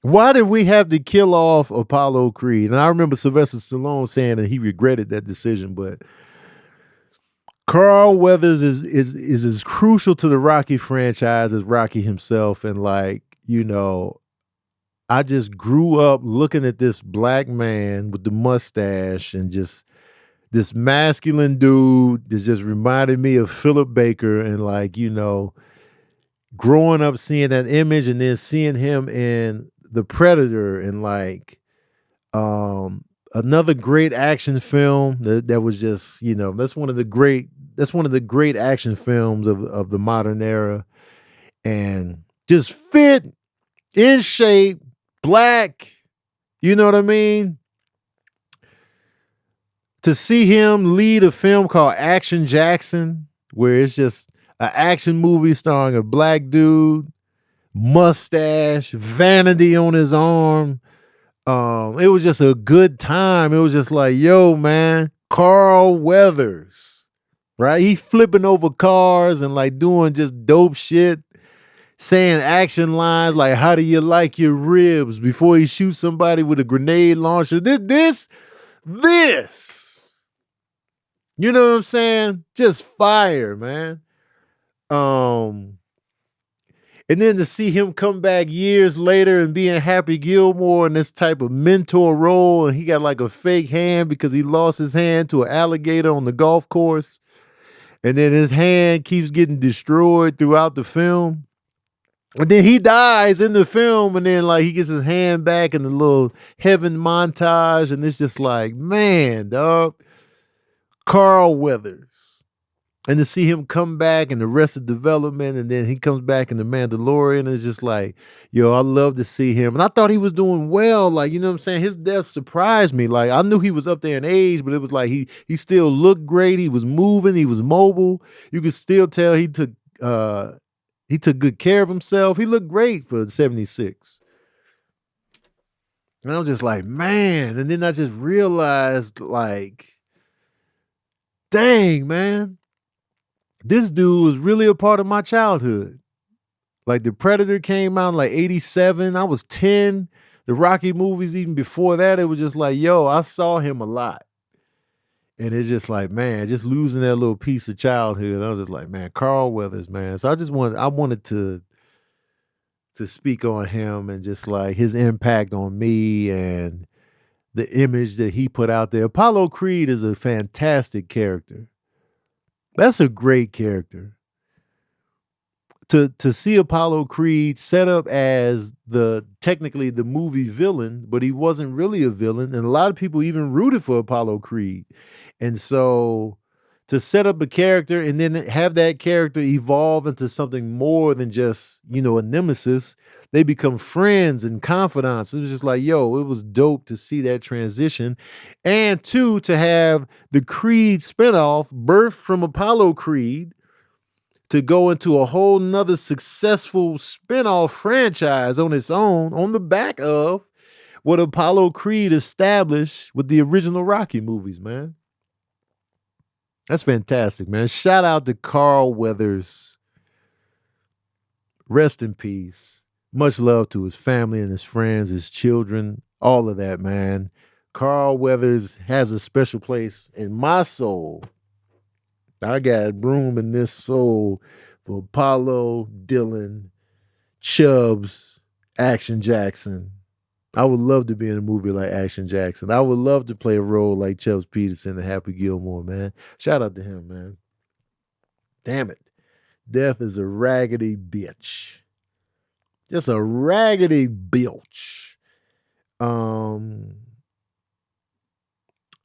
Why did we have to kill off Apollo Creed? And I remember Sylvester Stallone saying that he regretted that decision, but Carl Weathers is as crucial to the Rocky franchise as Rocky himself. And like, you know, I just grew up looking at this black man with the mustache and just this masculine dude that just reminded me of Philip Baker, and like, you know, growing up seeing that image and then seeing him in The Predator and like another great action film that was just, you know, that's one of the great action films of the modern era, and just fit, in shape, black, you know what I mean? To see him lead a film called Action Jackson, where it's just an action movie starring a black dude, mustache, vanity on his arm. It was just a good time. It was just like, yo, man, Carl Weathers, right? He flipping over cars and like doing just dope shit, saying action lines like, how do you like your ribs, before he shoots somebody with a grenade launcher. This. You know what I'm saying? Just fire, man. And then to see him come back years later and being Happy Gilmore in this type of mentor role, and he got like a fake hand because he lost his hand to an alligator on the golf course. And then his hand keeps getting destroyed throughout the film. And then he dies in the film, and then like he gets his hand back in the little heaven montage, and it's just like, man, dog. Carl Weathers. And to see him come back in Arrested Development, and then he comes back in The Mandalorian, it's just like, yo, I love to see him. And I thought he was doing well. Like, you know what I'm saying? His death surprised me. Like, I knew he was up there in age, but it was like he still looked great. He was moving. He was mobile. You could still tell he took good care of himself. He looked great for 76. And I was just like, man. And then I just realized, like, dang, man, this dude was really a part of my childhood. Like the Predator came out in like 87. I was 10. The Rocky movies, even before that, it was just like, yo, I saw him a lot. And it's just like, man, just losing that little piece of childhood. I was just like, man, Carl Weathers, man. So I wanted to speak on him and just like his impact on me and the image that he put out there. Apollo Creed is a fantastic character. That's a great character. To see Apollo Creed set up as technically the movie villain, but he wasn't really a villain, and a lot of people even rooted for Apollo Creed. And so to set up a character and then have that character evolve into something more than just, a nemesis, they become friends and confidants. It was just like, yo, it was dope to see that transition. And two, to have the Creed spinoff birthed from Apollo Creed to go into a whole nother successful spinoff franchise on its own, on the back of what Apollo Creed established with the original Rocky movies, man. That's fantastic, man. Shout out to Carl Weathers. Rest in peace. Much love to his family and his friends, his children, all of that, man. Carl Weathers has a special place in my soul. I got room in this soul for Apollo, Dylan, Chubbs, Action Jackson. I would love to be in a movie like Action Jackson. I would love to play a role like Chubbs Peterson and Happy Gilmore, man. Shout out to him, man. Damn it. Death is a raggedy bitch. Just a raggedy bitch.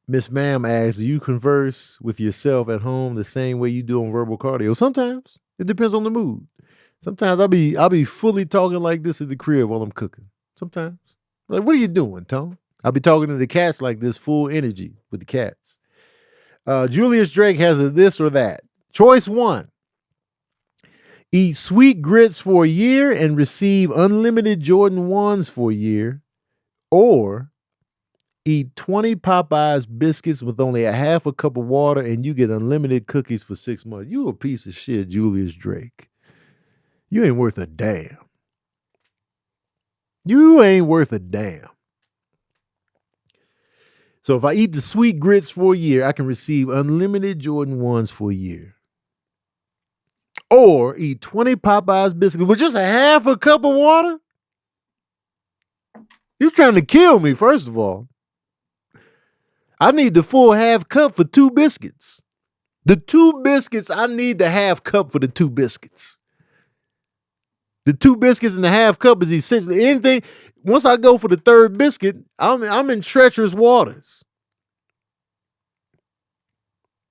Miss Ma'am asks, do you converse with yourself at home the same way you do on verbal cardio? Sometimes. It depends on the mood. Sometimes I'll be fully talking like this at the crib while I'm cooking. Sometimes. Like, what are you doing, Tom? I'll be talking to the cats like this, full energy with the cats. Julius Drake has a this or that. Choice 1. Eat sweet grits for a year and receive unlimited Jordan 1s for a year. Or eat 20 Popeyes biscuits with only a half a cup of water and you get unlimited cookies for 6 months. You a piece of shit, Julius Drake. You ain't worth a damn. You ain't worth a damn. So if I eat the sweet grits for a year, I can receive unlimited Jordan 1s for a year. Or eat 20 Popeyes biscuits with just a half a cup of water? You're trying to kill me, first of all. I need the full half cup for 2 biscuits. The 2 biscuits, I need the half cup for the 2 biscuits. The 2 biscuits and the half cup is essentially anything. Once I go for the 3rd biscuit, I'm in treacherous waters.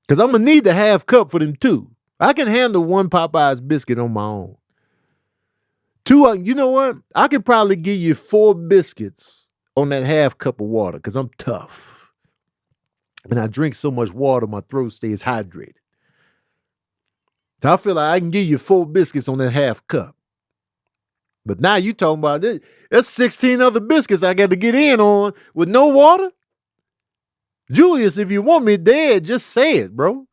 Because I'm going to need the half cup for them 2. I can handle 1 Popeyes biscuit on my own. 2, you know what? I could probably give you 4 biscuits on that half cup of water because I'm tough. And I drink so much water, my throat stays hydrated. So I feel like I can give you 4 biscuits on that half cup. But now you talking about this. That's 16 other biscuits I got to get in on with no water. Julius, if you want me dead, just say it, bro.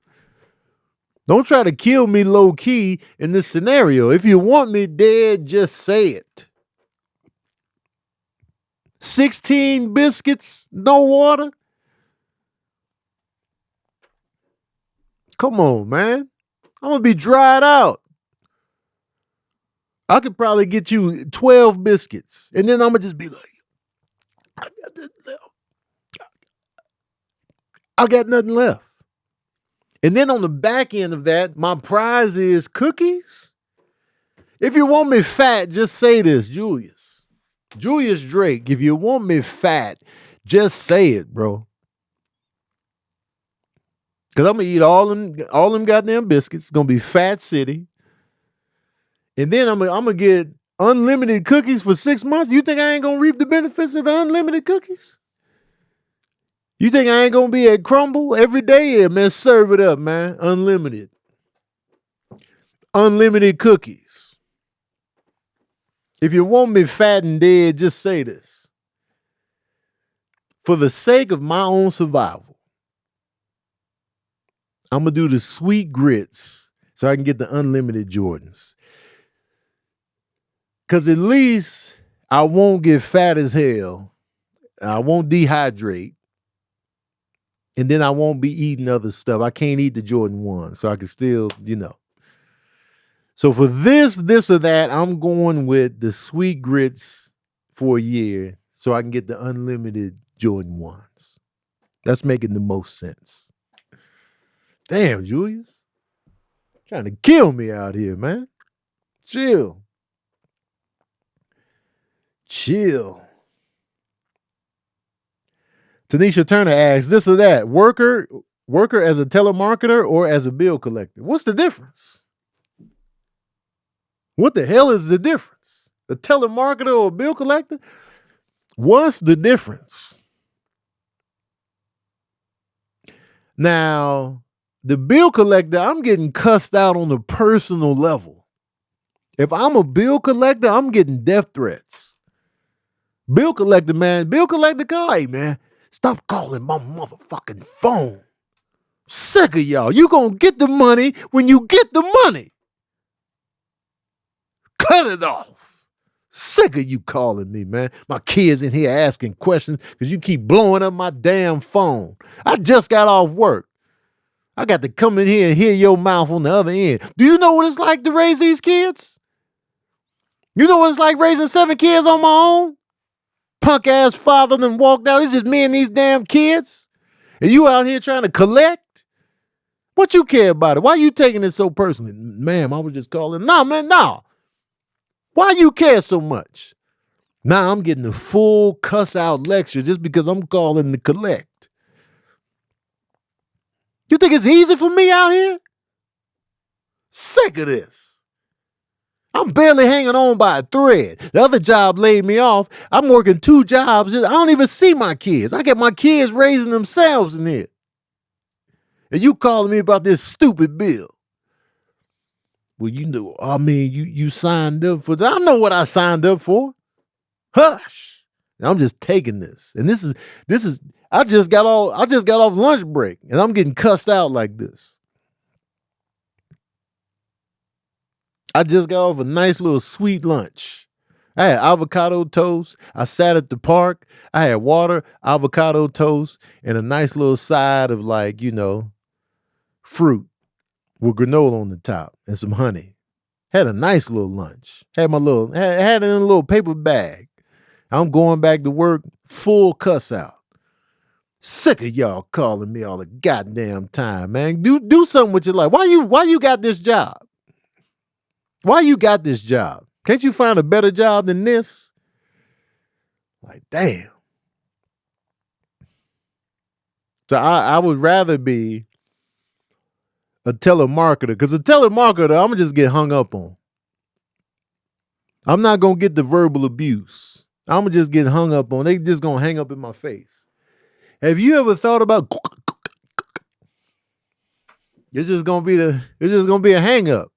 Don't try to kill me low key in this scenario. If you want me dead, just say it. 16 biscuits, no water. Come on, man. I'm going to be dried out. I could probably get you 12 biscuits. And then I'm going to just be like, I got nothing left. And then on the back end of that, my prize is cookies. If you want me fat, just say this, Julius. Julius Drake, if you want me fat, just say it, bro. Because I'm going to eat all them goddamn biscuits. It's going to be Fat City. And then I'm going to get unlimited cookies for 6 months. You think I ain't going to reap the benefits of the unlimited cookies? You think I ain't going to be at Crumble every day? Yeah, man, serve it up, man. Unlimited. Unlimited cookies. If you want me fat and dead, just say this. For the sake of my own survival, I'm going to do the sweet grits so I can get the unlimited Jordans. Because at least I won't get fat as hell. I won't dehydrate. And then I won't be eating other stuff. I can't eat the Jordan 1. So I can still, So for this or that, I'm going with the sweet grits for a year so I can get the unlimited Jordan 1s. That's making the most sense. Damn, Julius. Trying to kill me out here, man. Chill. Tanisha Turner asks, this or that, worker as a telemarketer or as a bill collector? What's the difference? What the hell is the difference? A telemarketer or a bill collector? What's the difference? Now, the bill collector, I'm getting cussed out on a personal level. If I'm a bill collector, I'm getting death threats. Bill collector, call, hey, man, stop calling my motherfucking phone. Sick of y'all. You gonna get the money when you get the money. Cut it off. Sick of you calling me, man. My kids in here asking questions because you keep blowing up my damn phone. I just got off work. I got to come in here and hear your mouth on the other end. Do you know what it's like to raise these kids? You know what it's like raising 7 kids on my own? Punk ass father done walked out. It's just me and these damn kids. And you out here trying to collect? What you care about it? Why you taking it so personally? Ma'am, I was just calling. No, man, no. Why you care so much? Now I'm getting a full cuss out lecture just because I'm calling to collect. You think it's easy for me out here? Sick of this. I'm barely hanging on by a thread. The other job laid me off. I'm working 2 jobs. I don't even see my kids. I get my kids raising themselves in here. And you calling me about this stupid bill. Well, you signed up for that. I know what I signed up for. Hush. I'm just taking this. And this is I just got off lunch break and I'm getting cussed out like this. I just got off a nice little sweet lunch. I had avocado toast. I sat at the park. I had water, avocado toast, and a nice little side of fruit with granola on the top and some honey. Had a nice little lunch. Had it in a little paper bag. I'm going back to work, full cuss out. Sick of y'all calling me all the goddamn time, man. Do something with your life. Why you got this job? Why you got this job? Can't you find a better job than this? Like, damn. So I would rather be a telemarketer, because a telemarketer, I'm going to just get hung up on. I'm not going to get the verbal abuse. I'm going to just get hung up on. They just going to hang up in my face. Have you ever thought about it's just going to be a hang up.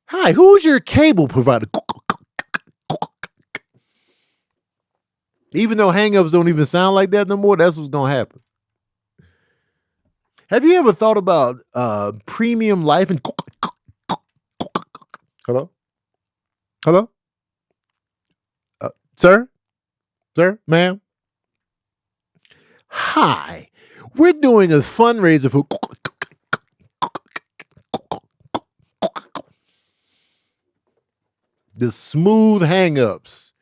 Hi, who's your cable provider? Even though hang-ups don't even sound like that no more, that's what's going to happen. Have you ever thought about premium life and Hello? Hello? Sir? Sir? Ma'am? Hi. We're doing a fundraiser for the smooth hang-ups.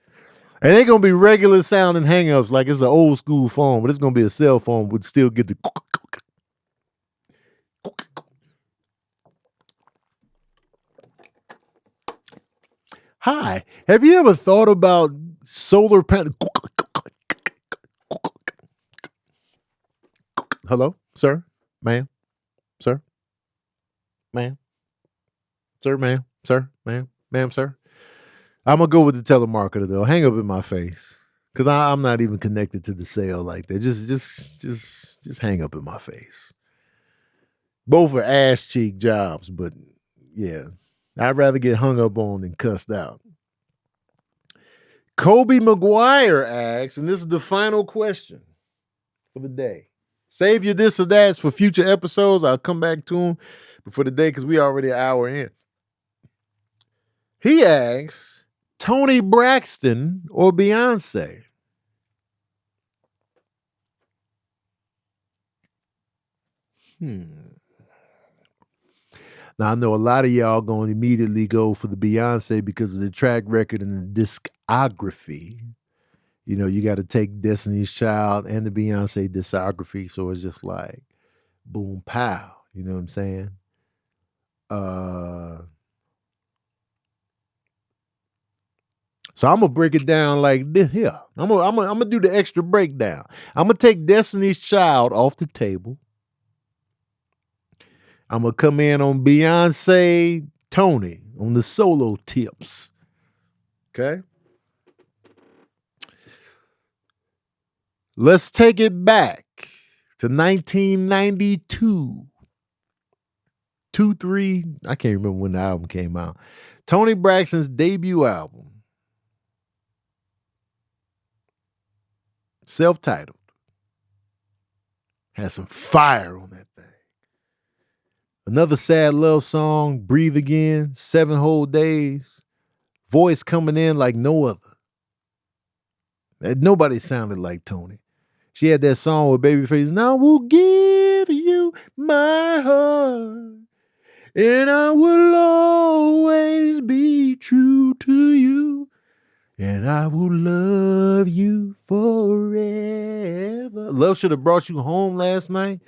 And they're going to be regular sounding hang-ups like it's an old school phone, but it's going to be a cell phone, would still get the Hi, have you ever thought about solar panel? Hello, sir, ma'am, sir, ma'am, sir, ma'am, sir, ma'am, sir. I'm gonna go with the telemarketer though. Hang up in my face, because I'm not even connected to the sale like that. Just hang up in my face. Both are ass cheek jobs, but yeah, I'd rather get hung up on than cussed out. Kobe McGuire asks, and this is the final question for the day. Save your this or that's for future episodes. I'll come back to them for the day because we already an hour in. He asks Tony Braxton or Beyonce. Now, I know a lot of y'all going to immediately go for the Beyonce because of the track record and the discography. You know, you got to take Destiny's Child and the Beyonce discography. So it's just like, boom, pow. You know what I'm saying? So I'm gonna break it down like this here. I'm gonna do the extra breakdown. I'm gonna take Destiny's Child off the table. I'm gonna come in on Beyonce, Tony on the solo tips. Okay. Let's take it back to 1992. 2-3, I can't remember when the album came out. Tony Braxton's debut album. Self-titled. Has some fire on that thing. Another sad love song, Breathe Again, 7 Whole Days. Voice coming in like no other. Nobody sounded like Tony. She had that song with Babyface, and I will give you my heart, and I will always be true to you, and I will love you forever. Love should have brought you home last night.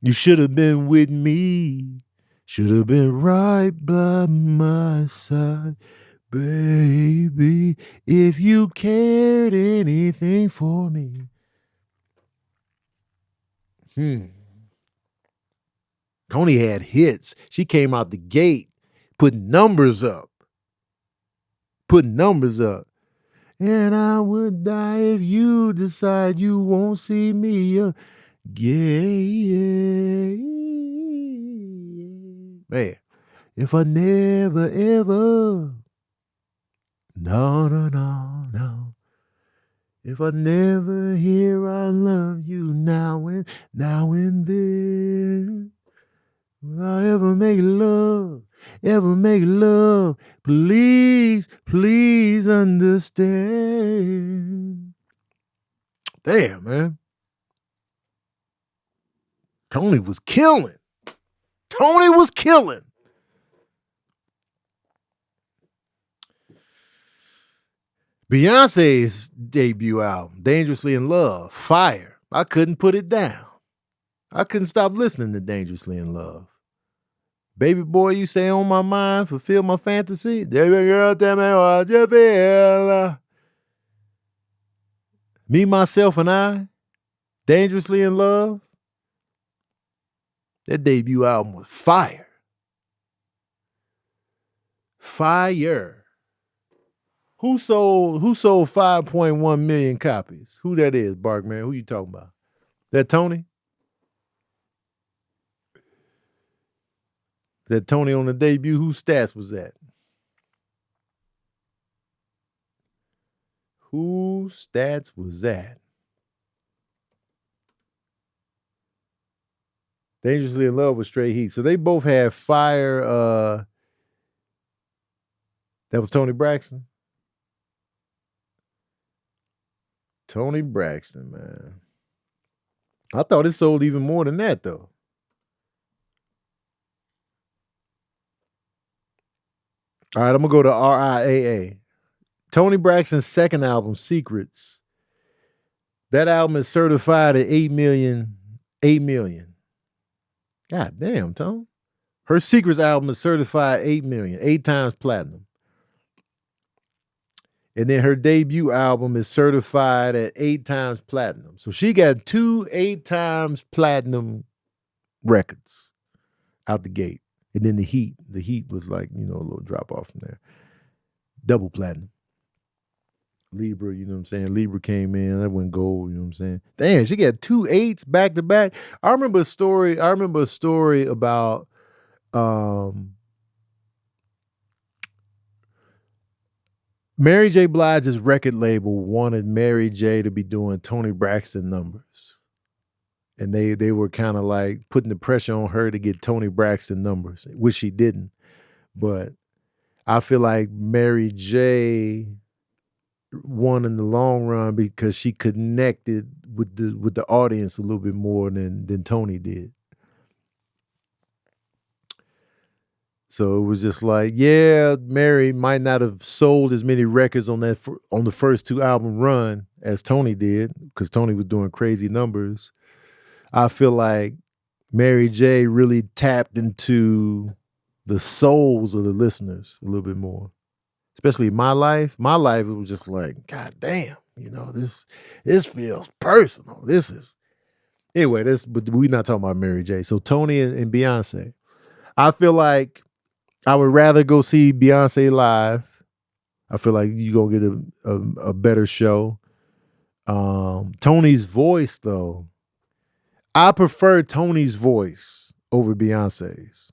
You should have been with me. Should have been right by my side. Baby, if you cared anything for me. Tony had hits. She came out the gate, putting numbers up. And I would die if you decide you won't see me again. Man, if I never ever, no. If I never hear I love you now and then, will I ever make love, please understand. Damn, man. Tony was killing. Beyonce's debut album, Dangerously in Love, fire. I couldn't put it down. I couldn't stop listening to Dangerously in Love. Baby boy, you say on my mind, fulfill my fantasy. Baby girl, tell me what you feel. Me, Myself, and I, Dangerously in Love. That debut album was fire. Fire. Who sold 5.1 million copies? Who that is, Barkman? Who you talking about? That Tony? That Tony on the debut? Whose stats was that? Whose stats was that? Dangerously in Love with Straight Heat. So they both had fire. That was Tony Braxton. Tony Braxton, man. I thought it sold even more than that, though. All right, I'm going to go to RIAA. Tony Braxton's second album, Secrets. That album is certified at 8 million. 8 million. God damn, Tone. Her Secrets album is certified 8 million, 8 times platinum. And then her debut album is certified at 8 times platinum. So she got 2 8 times platinum records out the gate. And then the Heat was like, a little drop off from there. Double platinum. Libra, you know what I'm saying? Libra came in, that went gold, you know what I'm saying? Damn, she got 2 8s back to back. I remember a story about Mary J. Blige's record label wanted Mary J. to be doing Tony Braxton numbers. And they were kind of like putting the pressure on her to get Tony Braxton numbers, which she didn't. But I feel like Mary J won in the long run because she connected with the audience a little bit more than Tony did. So it was just like, yeah, Mary might not have sold as many records on the first 2 album run as Tony did, because Tony was doing crazy numbers. I feel like Mary J really tapped into the souls of the listeners a little bit more. Especially my life. My life, it was just like, God damn, this feels personal. This is anyway. But we're not talking about Mary J. So Tony and Beyonce. I feel like I would rather go see Beyonce live. I feel like you're gonna get a better show. Tony's voice, though, I prefer Tony's voice over Beyonce's,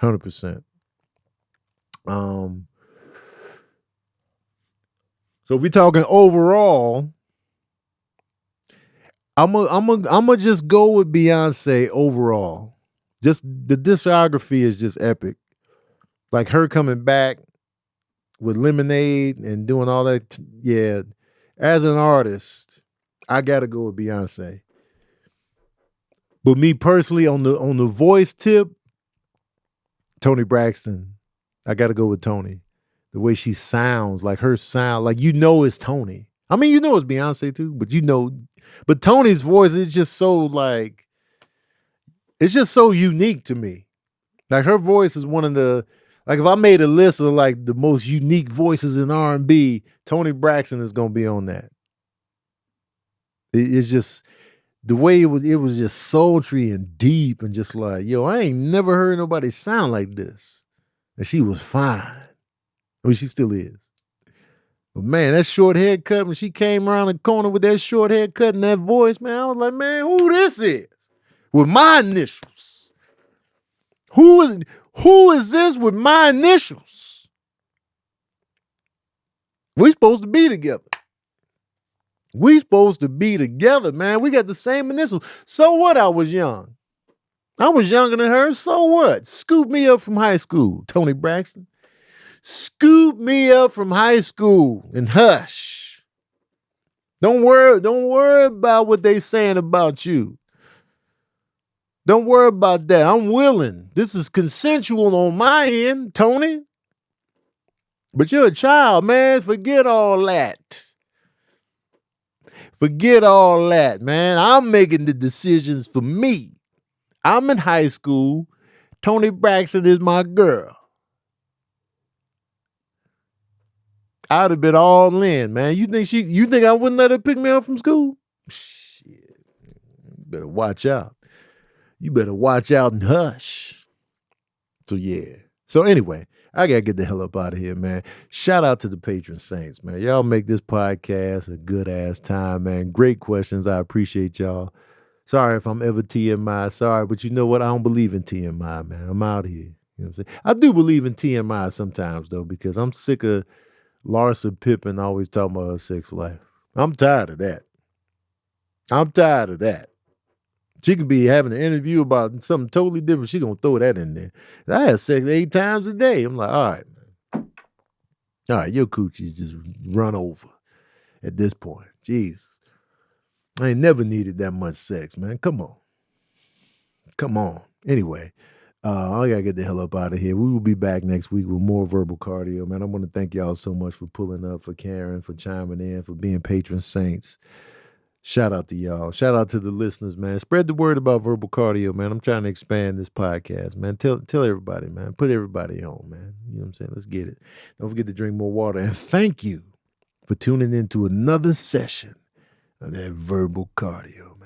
100%. So if we're talking overall, I'm gonna just go with Beyonce overall. Just the discography is just epic. Like her coming back with Lemonade and doing all that. Yeah, as an artist, I gotta go with Beyonce. But me personally, on the voice tip, Toni Braxton. I gotta go with Toni. The way she sounds, like her sound, like it's Toni. I mean, it's Beyonce too, but Toni's voice is just so like, it's just so unique to me. Like her voice is one of the, like if I made a list of like the most unique voices in R&B, Toni Braxton is gonna be on that. It's just the way it was just sultry and deep and just like, yo, I ain't never heard nobody sound like this. And she was fine. I mean, she still is. But man, that short haircut, when she came around the corner with that short haircut and that voice, man, I was like, man, who this is? With my initials. Who is this with my initials? We supposed to be together. We supposed to be together, man. We got the same initials. So what? I was young. I was younger than her. So what? Scoop me up from high school, Toni Braxton. Scoop me up from high school and hush. Don't worry about what they saying about you. Don't worry about that. I'm willing. This is consensual on my end, Toni. But you're a child, man. Forget all that. Forget all that, man. I'm making the decisions for me. I'm in high school. Toni Braxton is my girl. I'd have been all in, man. You think I wouldn't let her pick me up from school? Shit. You better watch out. You better watch out and hush. So yeah. So anyway, I gotta get the hell up out of here, man. Shout out to the patron saints, man. Y'all make this podcast a good ass time, man. Great questions. I appreciate y'all. Sorry if I'm ever TMI. Sorry, but you know what? I don't believe in TMI, man. I'm out here. You know what I'm saying? I do believe in TMI sometimes, though, because I'm sick of Larsa Pippen always talking about her sex life. I'm tired of that. She could be having an interview about something totally different. She gonna throw that in there. I had sex 8 times a day. I'm like, all right, man. All right, your coochie's just run over at this point. Jesus. I ain't never needed that much sex, man. Come on. Anyway, I gotta get the hell up out of here. We will be back next week with more verbal cardio, man. I want to thank y'all so much for pulling up, for Karen, for chiming in, for being patron saints. Shout out to y'all. Shout out to the listeners, man. Spread the word about verbal cardio, man. I'm trying to expand this podcast, man. Tell everybody, man. Put everybody on, man. You know what I'm saying? Let's get it. Don't forget to drink more water. And thank you for tuning in to another session of that verbal cardio.